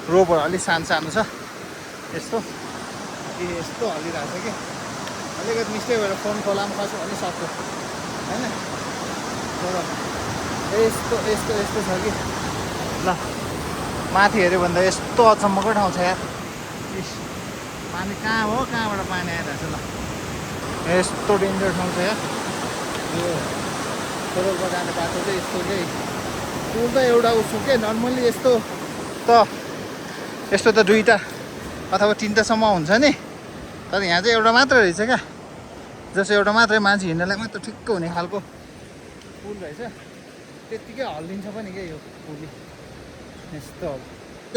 रोपहरू अलिक सानो सानो छ यस्तो यस्तो हल्लिरहेको छ कि अलिकति मिस्टेक भएर फोन खोलामा खस्यो भने सक्यो होइन तर यस्तो यस्तो यस्तो छ कि ल माथि हेऱ्यो भने त यस्तो अचम्मको ठाउँ छ यार पानी कहाँ हो कहाँबाट पानी आइरहेको छ ल यस्तो डेन्जर ठाउँ छ यार यो सोरोलमा जाने बाटो चाहिँ यस्तो चाहिँ पुल त एउटा उसो के नर्मल्ली यस्तो त दुईवटा अथवा तिनवटासम्म हुन्छ नि तर यहाँ चाहिँ एउटा मात्र रहेछ क्या जस्तो एउटा मात्रै मान्छे हिँड्नलाई मात्र ठिक्क हुने खालको पुल रहेछ त्यत्तिकै हल्लिन्छ पनि क्या यो पुल यस्तो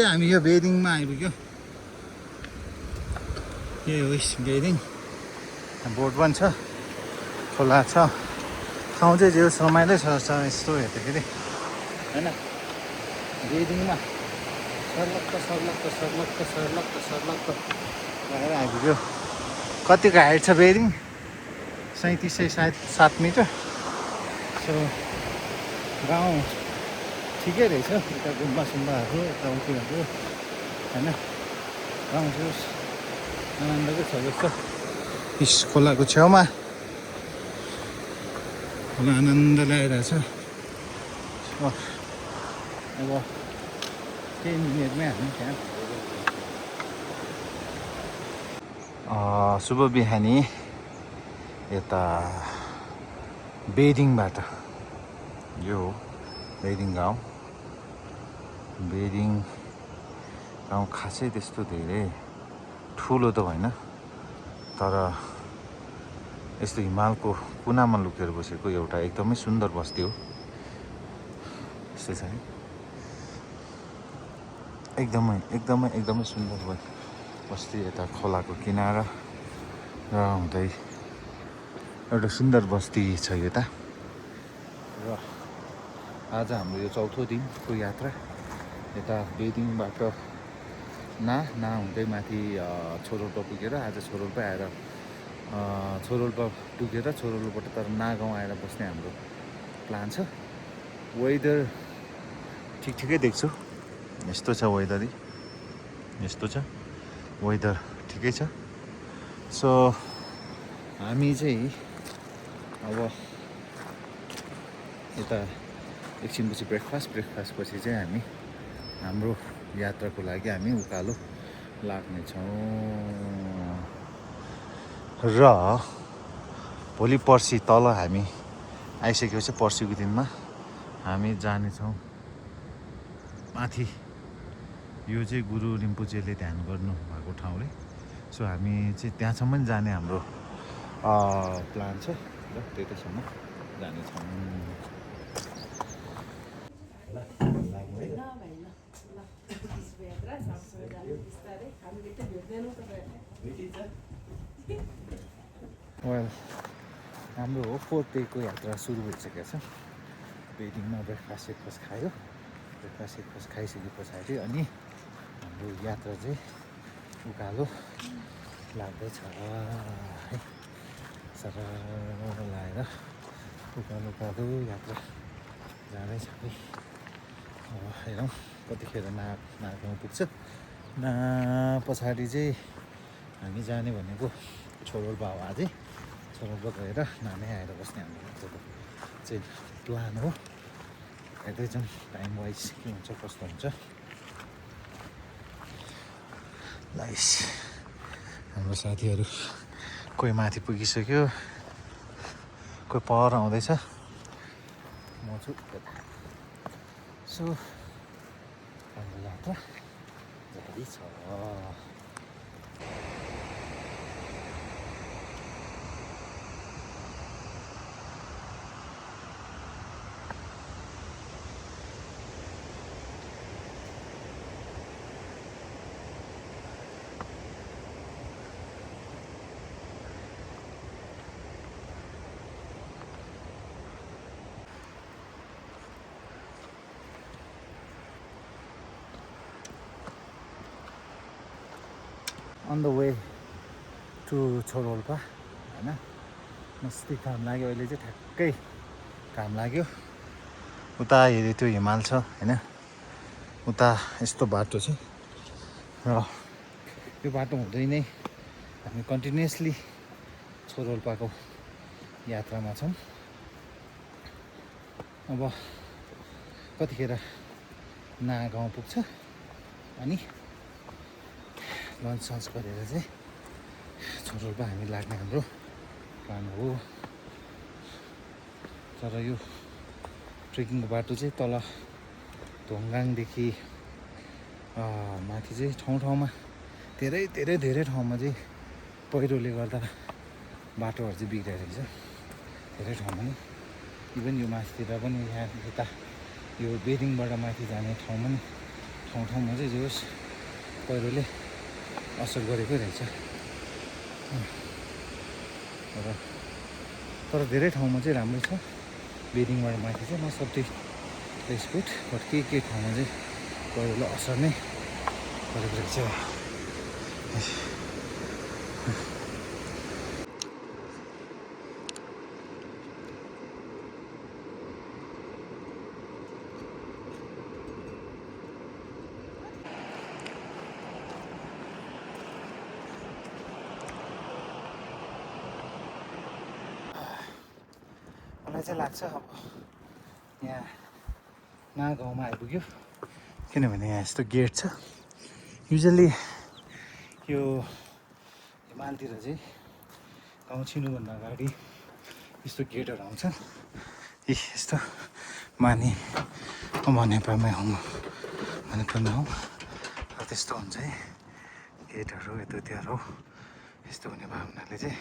हामी यो बेदिङमा आइपुग्यो यही हो बेदिङ बोट पनि छ खोला छ ठाउँ चाहिँ जे रमाइलो छ यस्तो हेर्दाखेरि होइन बेदिङमा सर्लक्क भएर आइपुग्यो कतिको हाइट छ बेदिङ 37 मिटर सो गाउँ ठिकै रहेछ यता गुम्बा सुम्बाहरू यता उतिहरू होइन गाउँ चाहिँ आनन्दकै छ जस्तो यस खोलाको छेउमा खोला आनन्द ल्याइरहेछ अब केही मिनटमै हामी त्यहाँ शुभ बिहानी यता बेदिङबाट यो हो बेदिङ गाउँ खासै त्यस्तो धेरै ठुलो त होइन तर यस्तो हिमालको कुनामा लुकेर बसेको एउटा एकदमै सुन्दर बस्ती हो यस्तो छ है एकदमै सुन्दर बस्ती यता खोलाको किनारा र हुँदै एउटा सुन्दर बस्ती छ यता र आज हाम्रो यो चौथो दिनको यात्रा यता बेदिङबाट ना हुँदै माथि छोरोल्पा पुगेर आज छोरोल्पा आएर छोरोल्पा पुगेर छोरोल्पाबाट तर नागाउँ आएर बस्ने हाम्रो प्लान छ वेदर ठिकै देख्छु यस्तो छ वेदर ठिकै छ सो हामी चाहिँ अब यता एकछिनपछि ब्रेकफास्ट पछि चाहिँ हामी हाम्रो यात्राको लागि हामी उकालो लाग्नेछौँ र भोलि पर्सि तल हामी आइसकेपछि पर्सिको दिनमा हामी जानेछौँ माथि यो चाहिँ गुरु रिम्पोचेले ध्यान गर्नु भएको ठाउँ रे सो हामी चाहिँ त्यहाँसम्म जाने हाम्रो प्लान छ र त्यतिसम्म जानेछौँ वेल हाम्रो हो 4th डेको यात्रा सुरु भइसकेको छ बेदिङमा ब्रेकफास्ट खायो ब्रेकफास्ट खाइसके पछाडि अनि हाम्रो यात्रा चाहिँ उकालो लाग्दैछ है सरर लाएर उकालो यात्रा जाँदैछ है अब हेरौँ कतिखेर नागाउँ पुग्छ पछाडि चाहिँ हामी जाने भनेको छोरोल्पा हो अझै छोरोल्पा गएर नामै आएर बस्ने हाम्रो चाहिँ प्लान हो हेर्दै जाउँ टाइम वाइज के हुन्छ कस्तो हुन्छ लाइस हाम्रो साथीहरू कोही माथि पुगिसक्यो कोही पर आउँदैछ म छु सो हाम्रो यात्रा जारी छ on the way to छोरोल्पा होइन मस्ती घाम लाग्यो अहिले चाहिँ ठ्याक्कै घाम लाग्यो उता हेऱ्यो त्यो हिमाल छ होइन उता यस्तो बाटो छ र यो बाटो हुँदै नै हामी कन्टिन्युसली छोरोल्पाको यात्रामा छौँ। अब कतिखेर गाउँ पुग्छ अनि लन्च सन्च गरेर चाहिँ छोरोल्पा हामी लाग्ने हाम्रो प्लान हो। तर यो ट्रेकिङको बाटो चाहिँ तल ढोङगाङदेखि माथि चाहिँ ठाउँमा धेरै ठाउँमा चाहिँ पहिरोले गर्दा बाटोहरू चाहिँ बिग्रेको रहेछ धेरै ठाउँमा नि। इभन यो माथितिर पनि यहाँ यता यो बेरिङबाट माथि जाने ठाउँमा नि ठाउँमा चाहिँ जो होस् पहिरोले असर गरेकै रहेछ। तर धेरै ठाउँमा चाहिँ राम्रै छ। बेरिङबाट माथि चाहिँ not of the place good, but के ठाउँमा चाहिँ पहिरोले असर नै गरेको रहेछ। मलाई चाहिँ लाग्छ अब यहाँ गाउँमा आइपुग्यो, किनभने यहाँ यस्तो गेट छ। युजली यो हिमालतिर चाहिँ गाउँ छिर्नुभन्दा अगाडि यस्तो गेटहरू आउँछ। यस्तो माने नेपालमै हौँ मणिपुरमा हौँ र त्यस्तो हुन्छ है गेटहरू यतातिर यस्तो हुने भयो हुनाले चाहिँ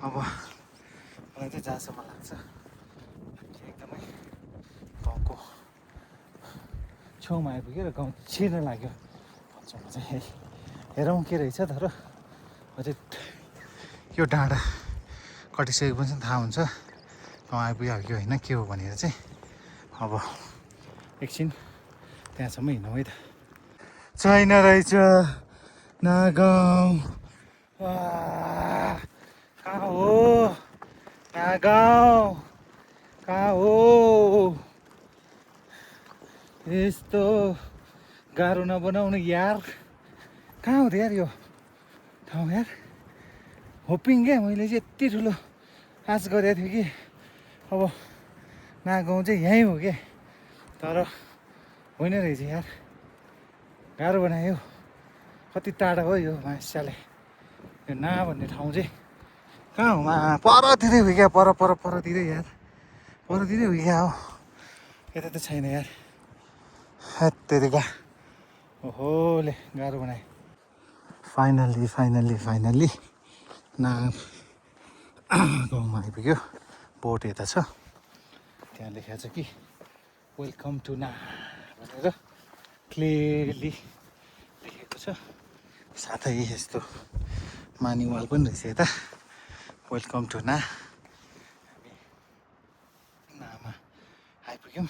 अब मलाई चाहिँ जहाँसम्म लाग्छ एकदमै गाउँको छेउमा आइपुग्यो र गाउँ छिर्न लाग्यो भन्छौँ चाहिँ। हेरौँ के रहेछ। तर अझै यो डाँडा कटिसकेपछि थाहा हुन्छ गाउँ आइपुग्यो कि होइन के हो भनेर चाहिँ। अब एकछिन त्यहाँसम्म हिँडौँ है त। छैन रहेछ नागाउँ। कहाँ हो नागाउँ, कहाँ हो? यस्तो गाह्रो नबनाउनु यार। कहाँ हो त यार यो ठाउँ यार? होपिङ क्या मैले चाहिँ यति ठुलो आश गरेको थिएँ कि अब नागाउँ चाहिँ यहीँ हो क्या, तर होइन रहेछ यार। गाह्रो बनायो। कति टाढा हो यो मान्छेले। यो भन्ने ठाउँ चाहिँ कहाँ हो? परतिरै हो क्या, परतिरै यार, परतिरै हो क्या हो। यता त छैन यार। हत्तेरिका ओहोले गाह्रो बनायो। फाइनल्ली गाउँमा आइपुग्यो। बोट यता छ, त्यहाँ लेखेको छ कि वेलकम टु भनेर क्लियरली लेखेको छ। साथै यस्तो मानिवाल पनि रहेछ यता, वेलकम टु हामी नामा आइपुग्यौँ।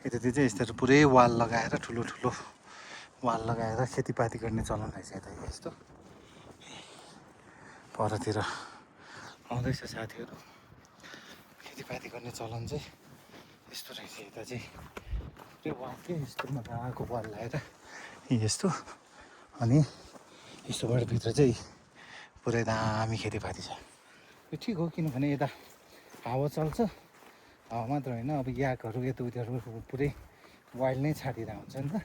यतातिर चाहिँ यस्तो पुरै वाल लगाएर ठुलो वाल लगाएर खेतीपाती गर्ने चलन रहेछ यता। यस्तो परतिर आउँदैछ साथीहरू। खेतीपाती गर्ने चलन चाहिँ यस्तो रहेछ यता चाहिँ। त्यो वाल के यस्तो मजाको वाल लगाएर यस्तो, अनि यस्तोबाट भित्र चाहिँ पुरै दामी खेतीपाती छ। यो ठिक हो, किनभने यता हावा चल्छ। हावा मात्र होइन, अब याकहरू यताउतिहरू पुरै वाइल्ड नै छाडिरहेको हुन्छ नि त।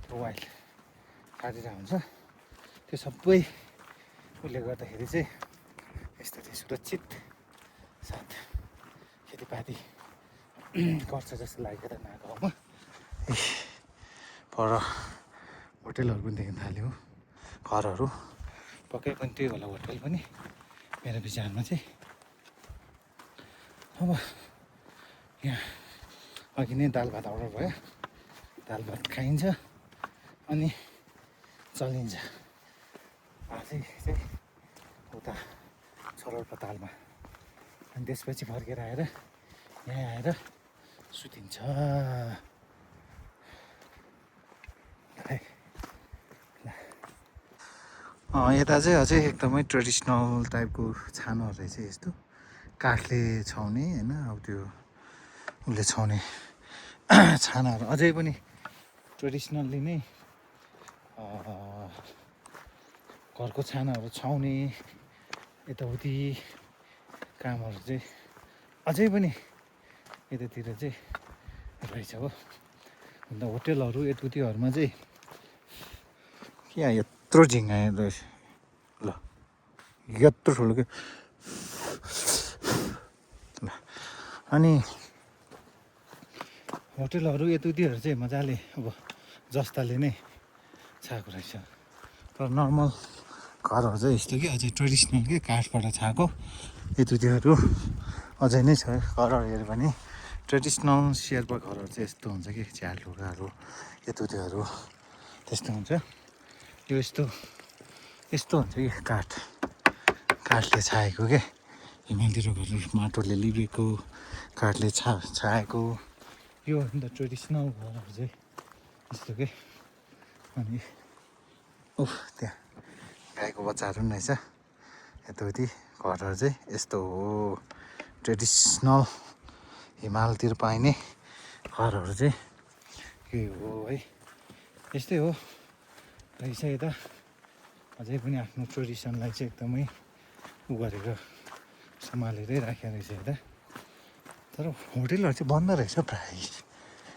त्यो वाइल्ड छाडिरहेको हुन्छ, त्यो सबै उसले गर्दाखेरि चाहिँ यस्तो चाहिँ सुरक्षित साथ खेतीपाती गर्छ जस्तो लागेको त नागाउँमा। पर होटेलहरू पनि देख्न थाल्यो, घरहरू पक्कै पनि त्यही होला होटेल पनि मेरो विचारमा चाहिँ। अब यहाँ अघि नै दाल भात अर्डर भयो, दाल भात खाइन्छ अनि चलिन्छ। आजै चाहिँ उता छोरोल्पा तालमा, अनि त्यसपछि फर्केर आएर यहाँ आएर सुतिन्छ। यता चाहिँ अझै एकदमै ट्रेडिसनल टाइपको छानाहरू रहेछ। यस्तो काठले छाउने होइन, अब त्यो उसले छाउने छानाहरू अझै पनि ट्रेडिसनल्ली नै घरको छानाहरू छाउने यताउति कामहरू चाहिँ अझै पनि यतातिर चाहिँ रहेछ हो। अन्त होटेलहरू यताउतिहरूमा चाहिँ के यत्रो झिङ्गा रहेछ ल, यत्रो ठुलो के ल। अनि होटेलहरू यताउतिहरू चाहिँ मजाले अब जस्ताले नै छाएको रहेछ। तर नर्मल घरहरू चाहिँ यस्तो कि अझै ट्रेडिसनल के काठबाट छाएको यताउतिहरू अझै नै छ। घरहरू हेऱ्यो भने ट्रेडिसनल शेर्पा घरहरू चाहिँ यस्तो हुन्छ कि झ्याल ढुङ्गाहरू यताउतिहरू त्यस्तो हुन्छ। यो यस्तो हुन्छ कि काठले छाएको क्या। हिमालतिर घरहरू माटोले लिपेको काठले छाएको यो अन्त ट्रेडिसनल घरहरू चाहिँ यस्तो के। अनि त्यहाँ गाईको बच्चाहरू पनि रहेछ। यताउति घरहरू चाहिँ यस्तो हो ट्रेडिसनल हिमालतिर पाइने घरहरू चाहिँ यही हो है। यस्तै हो रहेछ यता अझै पनि आफ्नो ट्रेडिसनलाई चाहिँ एकदमै उ गरेर सम्हालेरै राखेको रहेछ यता। तर होटेलहरू चाहिँ बन्द रहेछ प्रायः,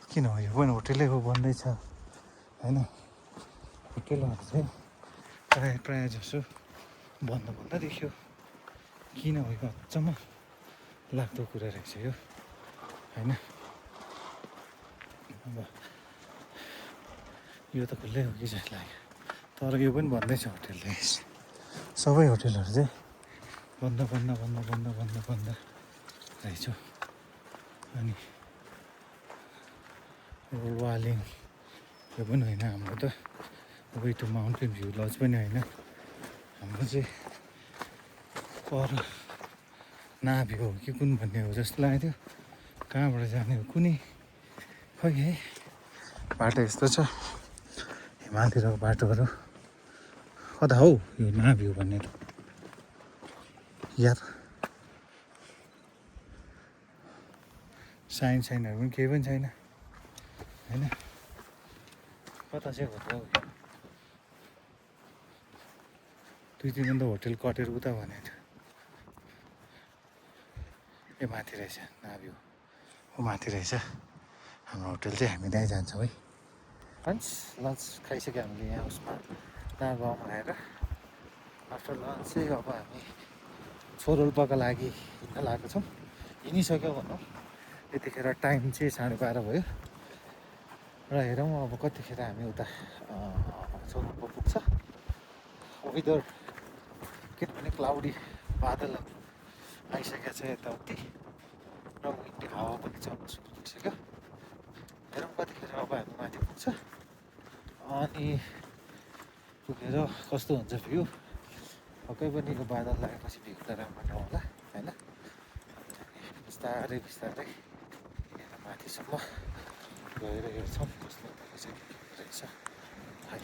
किन हो यो पनि होटेलै हो बन्दै छ होइन। होटेलहरू चाहिँ प्रायः जसो बन्द देखियो, किन हो यो अचम्म लाग्दो कुरा रहेछ यो होइन। अब यो त खुल्लै हो कि जस्तो लाग्यो, तर यो पनि बन्दै छ होटेलले। सबै होटेलहरू चाहिँ बन्द रहेछ। अनि वालिङ यो पनि होइन हाम्रो त, way to mountain view lodge पनि होइन हाम्रो चाहिँ पर नाभि हो कि कुन भन्ने हो जस्तो लाग्थ्यो। कहाँबाट जाने हो कुनै खै है। बाटो यस्तो छ हिमालतिरको बाटोहरू। कता हौ यो नाभि हो भन्ने त यार। साइनहरू पनि केही पनि छैन होइन। कता चाहिँ हो त हौ। 2-3 त होटेल कटेर उता भने ए माथि रहेछ नाभि हो माथि रहेछ हाम्रो होटेल चाहिँ। हामी त्यहीँ जान्छौँ है फ्रेन्ड्स। लन्च खाइसक्यो हामीले यहाँ उसमा नागाउँमा आएर। आफ्टर लन्च चाहिँ अब हामी छोरोल्पाको लागि हिँड्न लागेको छौँ। हिँडिसक्यो भनौँ, त्यतिखेर टाइम चाहिँ 12:30 भयो र हेरौँ अब कतिखेर हामी उता छोरोल्पा पुग्छ। वेदर किनभने क्लाउडी बादलहरू आइसकेको छ यताउति र विन्डी हावा पनि चल्न सुरु भइसक्यो। हेरौँ कतिखेर अब हामी माथि पुग्छ। अनि पुगेर कस्तो हुन्छ भ्यू। पक्कै पनि यो बादल लागेपछि भ्यू त राम्रो नहोला होइन। बिस्तारै यहाँ माथिसम्म गएर हेर्छौँ कस्तो रहेछ है।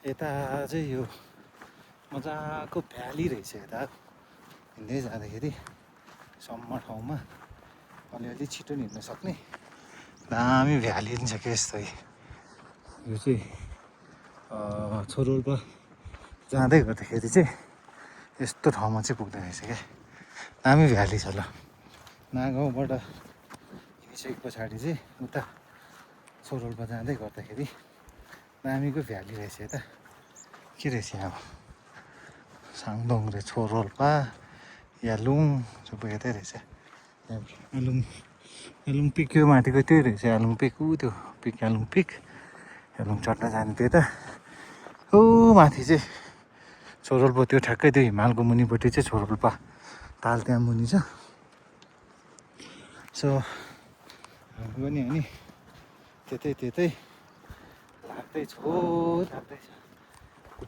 यता चाहिँ यो मजाको भ्याली रहेछ यता हिँड्दै जाँदाखेरि सम्म ठाउँमा अलिअलि छिटो नि हिँड्न सक्ने दामी भ्याली पनि छ क्या यस्तै। यो चाहिँ छोरोल्पा जाँदै गर्दाखेरि चाहिँ यस्तो ठाउँमा चाहिँ पुग्दैन रहेछ क्या। दामी भ्याली छ ल। नागाउँबाट हिँडिसके पछाडि चाहिँ उता छोरोल्पा जाँदै गर्दाखेरि दामीको भ्याली रहेछ यता। के रहेछ अब साङदोङ रे छोरोल्पा यालुङ सबै यतै रहेछ। यालुङ पिक यो माथिको त्यही रहेछ। यालुङ पिक त्यो पिक यालुङ पिक। यालुङ चढ्न जाने त्यही त हो माथि चाहिँ छोरोल्पा। त्यो ठ्याक्कै त्यो हिमालको मुनिपट्टि चाहिँ छोरोल्पा ताल त्यहाँ मुनि छ। सो हामी पनि अनि त्यतै लाग्दैछ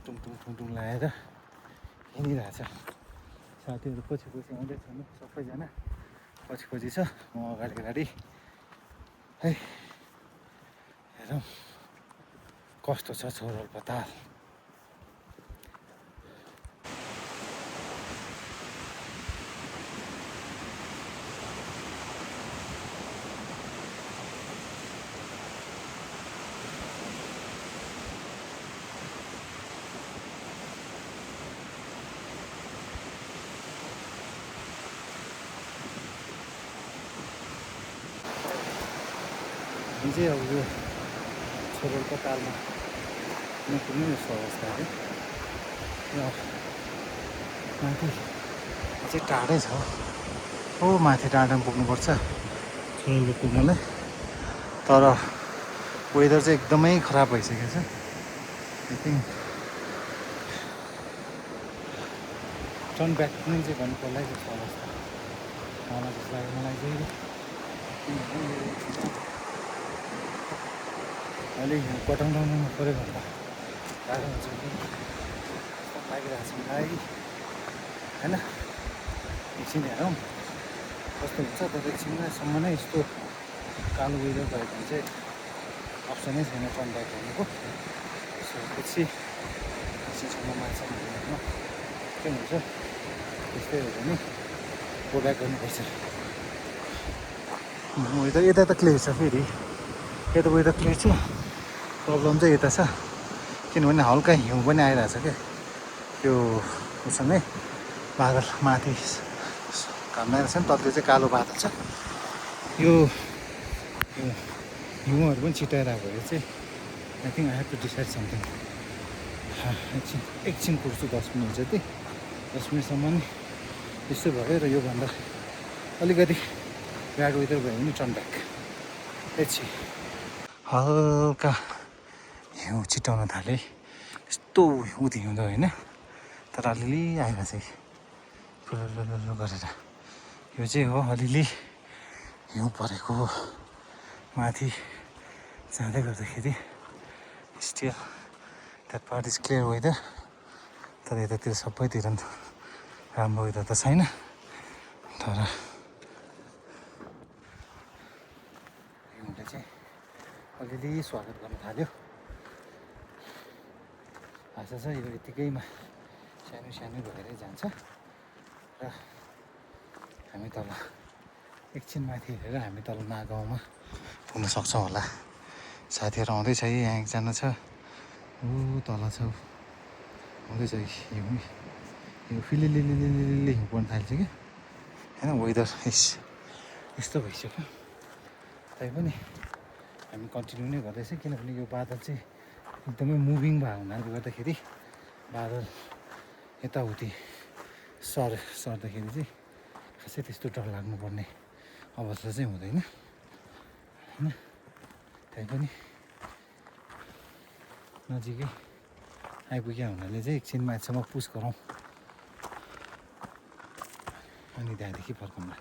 टुङ टुङ लगाएर हिँडिरहेछ। साथीहरू पछि आउँदैछन् सबैजना पछि छ, म अगाडि है। हेरौँ कस्तो छ छोरोलपताल। चाहिँ अब यो छोरोलपतालमा नपुग्ने जस्तो अवस्था है। र माथि चाहिँ टाढै छ, माथि टाढामा पुग्नुपर्छ छोरोलको पुग्नलाई। तर वेदर चाहिँ एकदमै खराब भइसकेको छ। आई थिङ्क टर्न ब्याक पनि चाहिँ गर्नु पर्ला जस्तो अवस्था मलाई जस्तो लाग्यो। मलाई चाहिँ अहिले यहाँ पटाउनु पऱ्यो भन्दा गाह्रो हुन्छ कि लागिरहेको छ मलाई होइन। एकछिन हेरौँ कस्तो हुन्छ। तर एकछिनसम्म नै यस्तो कालो वेदर भयो भने चाहिँ अप्सनै छैन टर्न ब्याक गर्नुको। एकछिनसम्म माछा हेर्नु के हुन्छ। त्यस्तै हो भने गो ब्याक गर्नुपर्छ। वेदर यता त क्लियर छ, फेरि यता वेदर क्लियर छ। प्रब्लम चाहिँ यता छ किनभने हल्का हिउँ पनि आइरहेछ क्या। त्यो उसँगै बादल माथि घाम आइरहेछ नि, तलतिर चाहिँ कालो बादल छ। यो हिउँहरू पनि छिटाइरहेको भएर चाहिँ I think I have to decide something. एकछिन कुर्छु 10 मिनट जति। 10 मिनटसम्म नि यस्तो भयो। र योभन्दा अलिकति ब्याड वेदर भयो भने टर्न ब्याक। एकछिन हल्का हिउँ छिटाउन थालेँ। यस्तो हिउँदो होइन, तर अलिअलि आइरहेछ फुलुलुलु गरेर। यो चाहिँ हो अलिअलि हिउँ परेको माथि जाँदै गर्दाखेरि। Still that part is clear weather. तर यतातिर सबैतिर राम्रो वेदर त छैन। तर हिउँले चाहिँ अलिअलि स्वागत गर्न थाल्यो। आशा छ यो यतिकैमा सानो भएरै जान्छ र हामी तल एकछिन माथि हेरेर हामी तल नागाउँमा पुग्न सक्छौँ होला। साथीहरू आउँदैछ है, यहाँ एकजना छ ऊ तल छ, आउँदैछ हिउँ। यो फिलिलिलिलिलिलि हिउँ पर्न थाल्छ क्या होइन। वेदर यस्तो भइसक्यो। तैपनि हामी कन्टिन्यू नै गर्दैछ किनभने यो बादल चाहिँ एकदमै मुभिङ भएको हुनाले गर्दाखेरि बादल यताउति सर्दाखेरि चाहिँ खासै त्यस्तो डर लाग्नुपर्ने अवस्था चाहिँ हुँदैन होइन। तैपनि नजिकै आइपुग्यो हुनाले चाहिँ एकछिन माथिसम्म पुस गरौँ अनि त्यहाँदेखि फर्कौँला।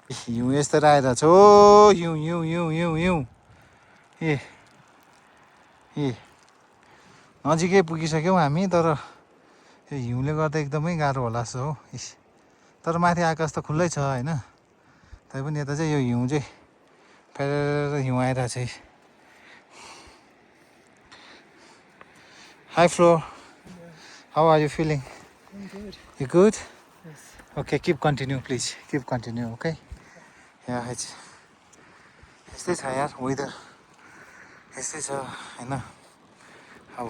हिउँ यस्तो आइरहेछ हो। हिउँ ए नजिकै पुगिसक्यौँ हामी। तर यो हिउँले गर्दा एकदमै गाह्रो होला जस्तो हो। तर माथि आकाश त खुल्लै छ होइन। तैपनि यता चाहिँ यो हिउँ चाहिँ फेर हिउँ आइरहेछ है। Hi Flo, how are you feeling? I'm good. You good? Yes. Okay, keep continue please. Keep continue, okay? Yeah, यस्तै छ यार वेदर, यस्तै छ होइन। अब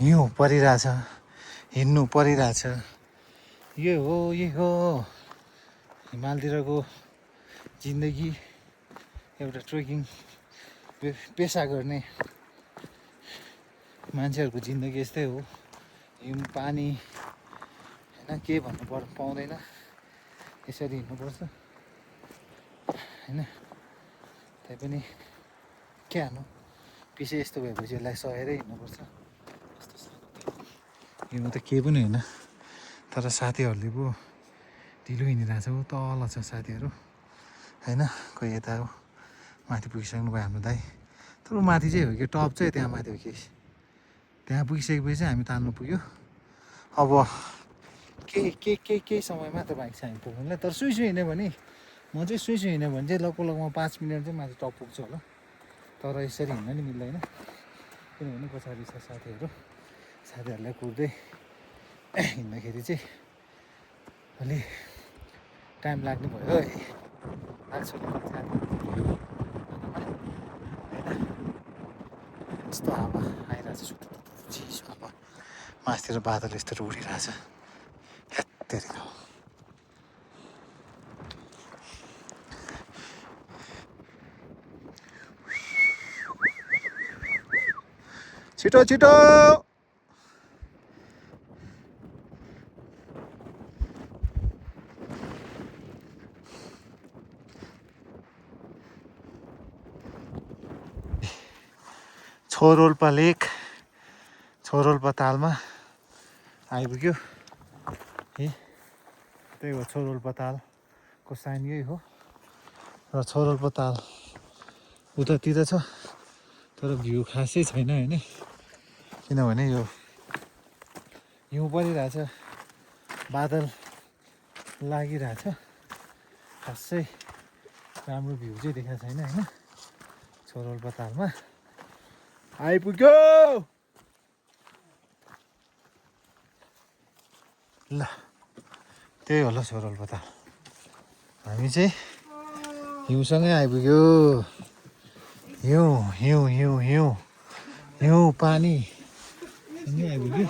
हिउँ परिरहेछ, हिँड्नु परिरहेछ। यो हो हिमालतिरको जिन्दगी। एउटा ट्रेकिङ पेसा गर्ने मान्छेहरूको जिन्दगी यस्तै हो। हिउँ पानी होइन के भन्नु पाउँदैन, यसरी हिँड्नुपर्छ होइन। तैपनि के हाल्नु, पछि यस्तो भएपछि यसलाई सहेरै हिँड्नुपर्छ। हिउँ त केही पनि होइन। तर साथीहरूले पो ढिलो हिँडिरहेछ। तल छ साथीहरू, होइन कोही यता माथि पुगिसक्नु भयो हाम्रो दाइ तर माथि चाहिँ हो कि टप चाहिँ त्यहाँ माथि हो कि त्यहाँ पुगिसकेपछि चाहिँ हामी तान्नु पुग्यो अब केही समयमा त बाइक चाहिँ हामी पुग्नुलाई तर सुई हिँड्यो भने म चाहिँ सुई हिँड्यो भने चाहिँ लगभग 5 मिनट चाहिँ माथि टप पुग्छु होला तर यसरी हिँड्न नि मिल्दैन किनभने पछाडि छ साथीहरूलाई कुर्दै हिँड्दाखेरि चाहिँ अलि टाइम लाग्ने भयो है लाग्छ यस्तो हावा आइरहेछ चिसो हावा मासतिर बादल यस्तो उडिरहेछ हेत्तेरी छिटो छिटो छोरोल्पा लेक छोरोल्पा तालमा आइपुग्यो है त्यही हो छोरोल्पा तालको साइन यही हो र छोरोल्पा ताल उतातिर छ तर भ्यू खासै छैन होइन किनभने यो हिउँ परिरहेछ बादल लागिरहेछ खासै राम्रो भ्यू चाहिँ देखाएको छैन होइन छोरोल्पा तालमा आइपुग्यो ल त्यही होला छोरोल्पा ताल हामी चाहिँ हिउँसँगै आइपुग्यो हिउँ पानी सँगै आइपुग्यो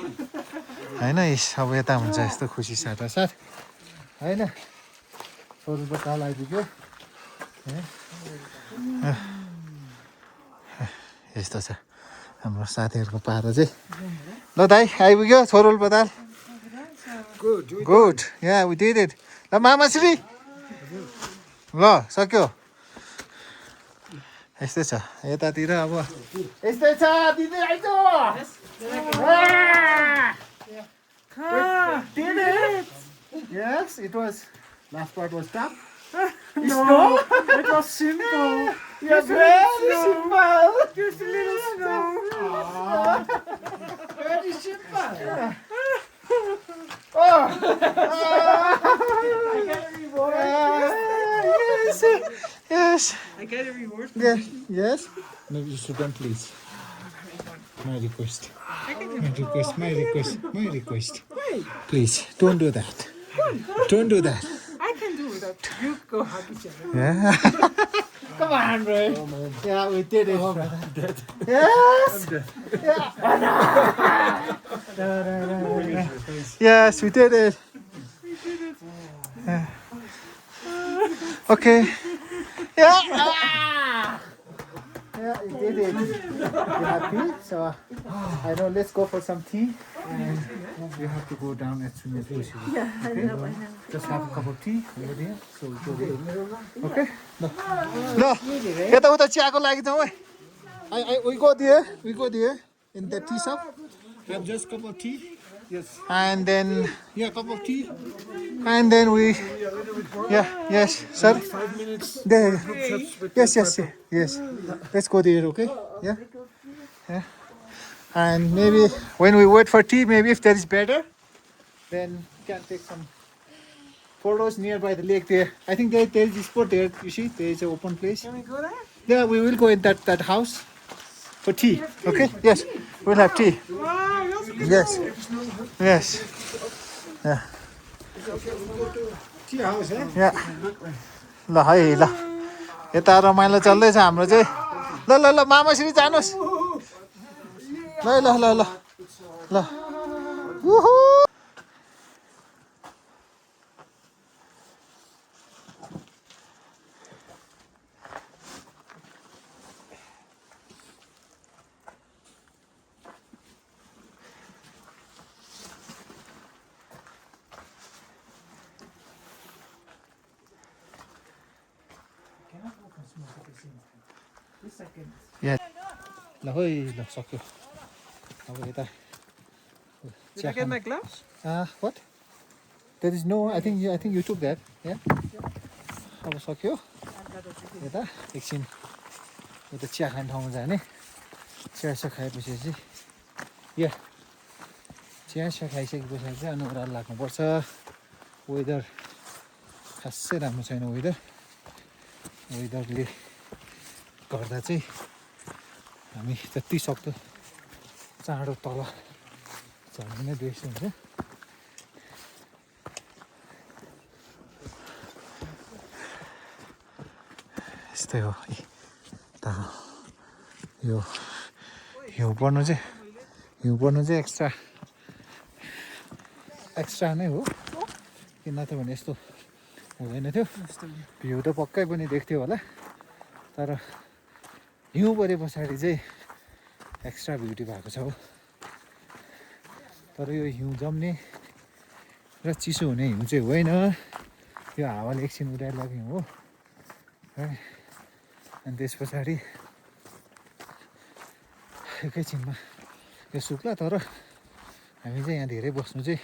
होइन अब यता हुन्छ यस्तो खुसी साटासाट होइन छोरोल्पा ताल आइपुग्यो यस्तो छ हाम्रो साथीहरूको पारो चाहिँ ल दाइ आइपुग्यो छोरोल्पा ताल good yeah we did it ल मामाश्री ल सक्यो यस्तै छ यतातिर अब यस्तै छ दिदी आइज Yes, it was. Last part was tough. No, it was simple. Yes, very simple. Just a little snow. Very simple. Oh. I get a reward. Yes. I get a reward. Yes. No, you shouldn't, please. My request. My request. Please, don't do that. Don't do that. I can do that. You go hug each other. Yeah. Come on, bro. Oh, man. Yeah, we did it. Oh, I'm dead. Yes. I'm dead. Yeah. Yes, we did it. Yeah. Okay. Yeah. Yeah, you did it. You happy? So, I know, let's go for some tea. And you have to go down as soon as possible. Yeah, Okay? I know. Just have a cup of tea over there. So we go there. Okay? No. यता चियाको लागि जाउँ है. We go there. In the tea shop. Have just cup of tea. Yes. And then cup of tea. And then we yes, sir. 5 minutes. There. Yes. Let's go there, okay? Yeah. And maybe when we wait for tea, maybe if there is better, then we can take some photos nearby the lake there. I think there is a spot there. You see, there is an open place. Can we go there? Yeah, we will go in that house for tea. Okay? Yes, we'll have tea. Wow, that's good. Yes. Yeah. Tea house, eh? Yeah. ल है ल यता रमाइलो चल्दैछ हाम्रो चाहिँ ल मामाश्री जानुहोस् ल उहु ल है ल सक्यो अब यता Did I get my gloves? what? There is no, I think you took that. Yeah? अब सक्यो यता एकछिन यता चिया खाने ठाउँमा जाने चिया खाएपछि चाहिँ चिया खाइसके पछाडि चाहिँ अनि ओह्रालो लाग्नुपर्छ वेदर खासै राम्रो छैन वेदरले गर्दा चाहिँ हामी जति सक्दो चाँडो तल झर्नु नै बेस्ट हुन्छ यस्तै हो यो हिउँ पर्नु चाहिँ एक्स्ट्रा नै हो किन त भने यस्तो हुँदैन थियो भ्यू त पक्कै पनि देख्थ्यो होला तर हिउँ परे पछाडि चाहिँ एक्स्ट्रा ब्युटी भएको छ हो तर यो हिउँ जम्ने र चिसो हुने हिउँ चाहिँ होइन यो हावाले एकछिन उडाएर लग्यो हो है अनि त्यस पछाडि एकैछिनमा यो सुक्ला तर हामी चाहिँ यहाँ धेरै बस्नु चाहिँ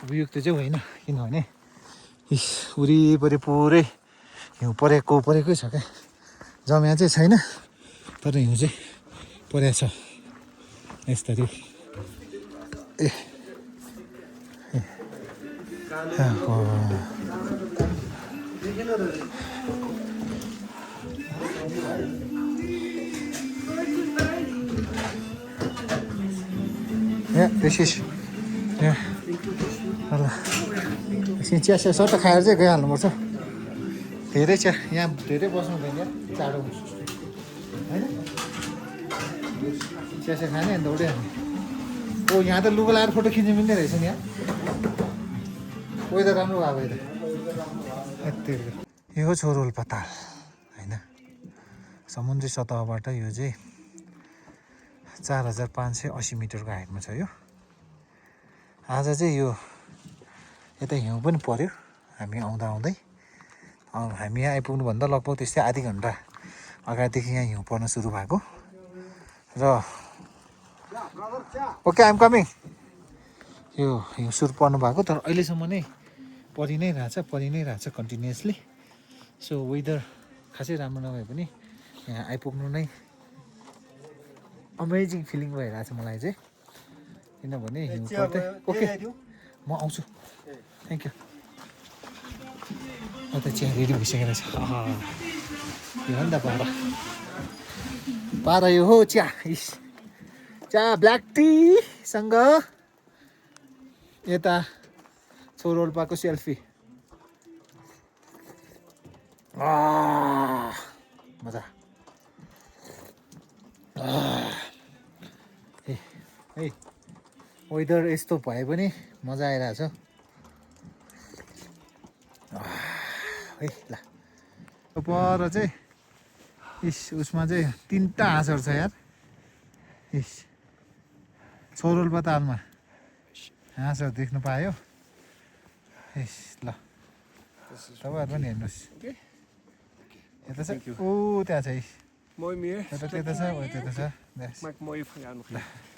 उपयुक्त चाहिँ होइन किनभने वरिपरि पुरै हिउँ परेकै छ क्या जम्या चाहिँ छैन तर हिउँ चाहिँ परेको छ यस्तरी this is एकछिन चिया सट्ट खाएर चाहिँ गइहाल्नुपर्छ धेरै चिया यहाँ धेरै बस्नु हुँदैन चाँडो होइन चिया खाने अन्त दौडिहाल्ने ओ यहाँ त लुगा लाएर फोटो खिच्नु मिल्ने रहेछ नि यहाँ वेदर राम्रो भएको यो हो छोरोल पताल होइन समुद्री सतहबाट यो चाहिँ 4580 मिटरको हाइटमा छ यो आज चाहिँ यो यता हिउँ पनि पर्यो हामी आउँदै हामी यहाँ आइपुग्नुभन्दा लगभग त्यस्तै आधी घन्टा अगाडिदेखि यहाँ हिउँ पर्न सुरु भएको र ओके आइएम कमिङ यो हिउँ सुरु पर्नु भएको तर अहिलेसम्म नै परि नै रहेछ कन्टिन्युसली सो वेदर खासै राम्रो नभए पनि यहाँ आइपुग्नु नै अमेजिङ फिलिङ भइरहेछ मलाई चाहिँ किनभने हिउँ पर्दै ओके म आउँछु थ्याङ्क यू अन्त चिया रेडी भइसकेको रहेछ यो हो नि त पारा यो हो चिया ब्ल्याक टीसँग यता छोरोल्पाको सेल्फी मजा है वेदर यस्तो भए पनि मजा आइरहेछ है ल पर चाहिँ उसमा चाहिँ 3टा हाँसहरू छ यार छोरोल्पा तालमा हाँसहरू देख्नु पायो ल तपाईँहरू पनि हेर्नुहोस् यता छ ओ त्यहाँ छ Mooi meer. त्यता छ त्यता छ Maakt mooie verjaardag.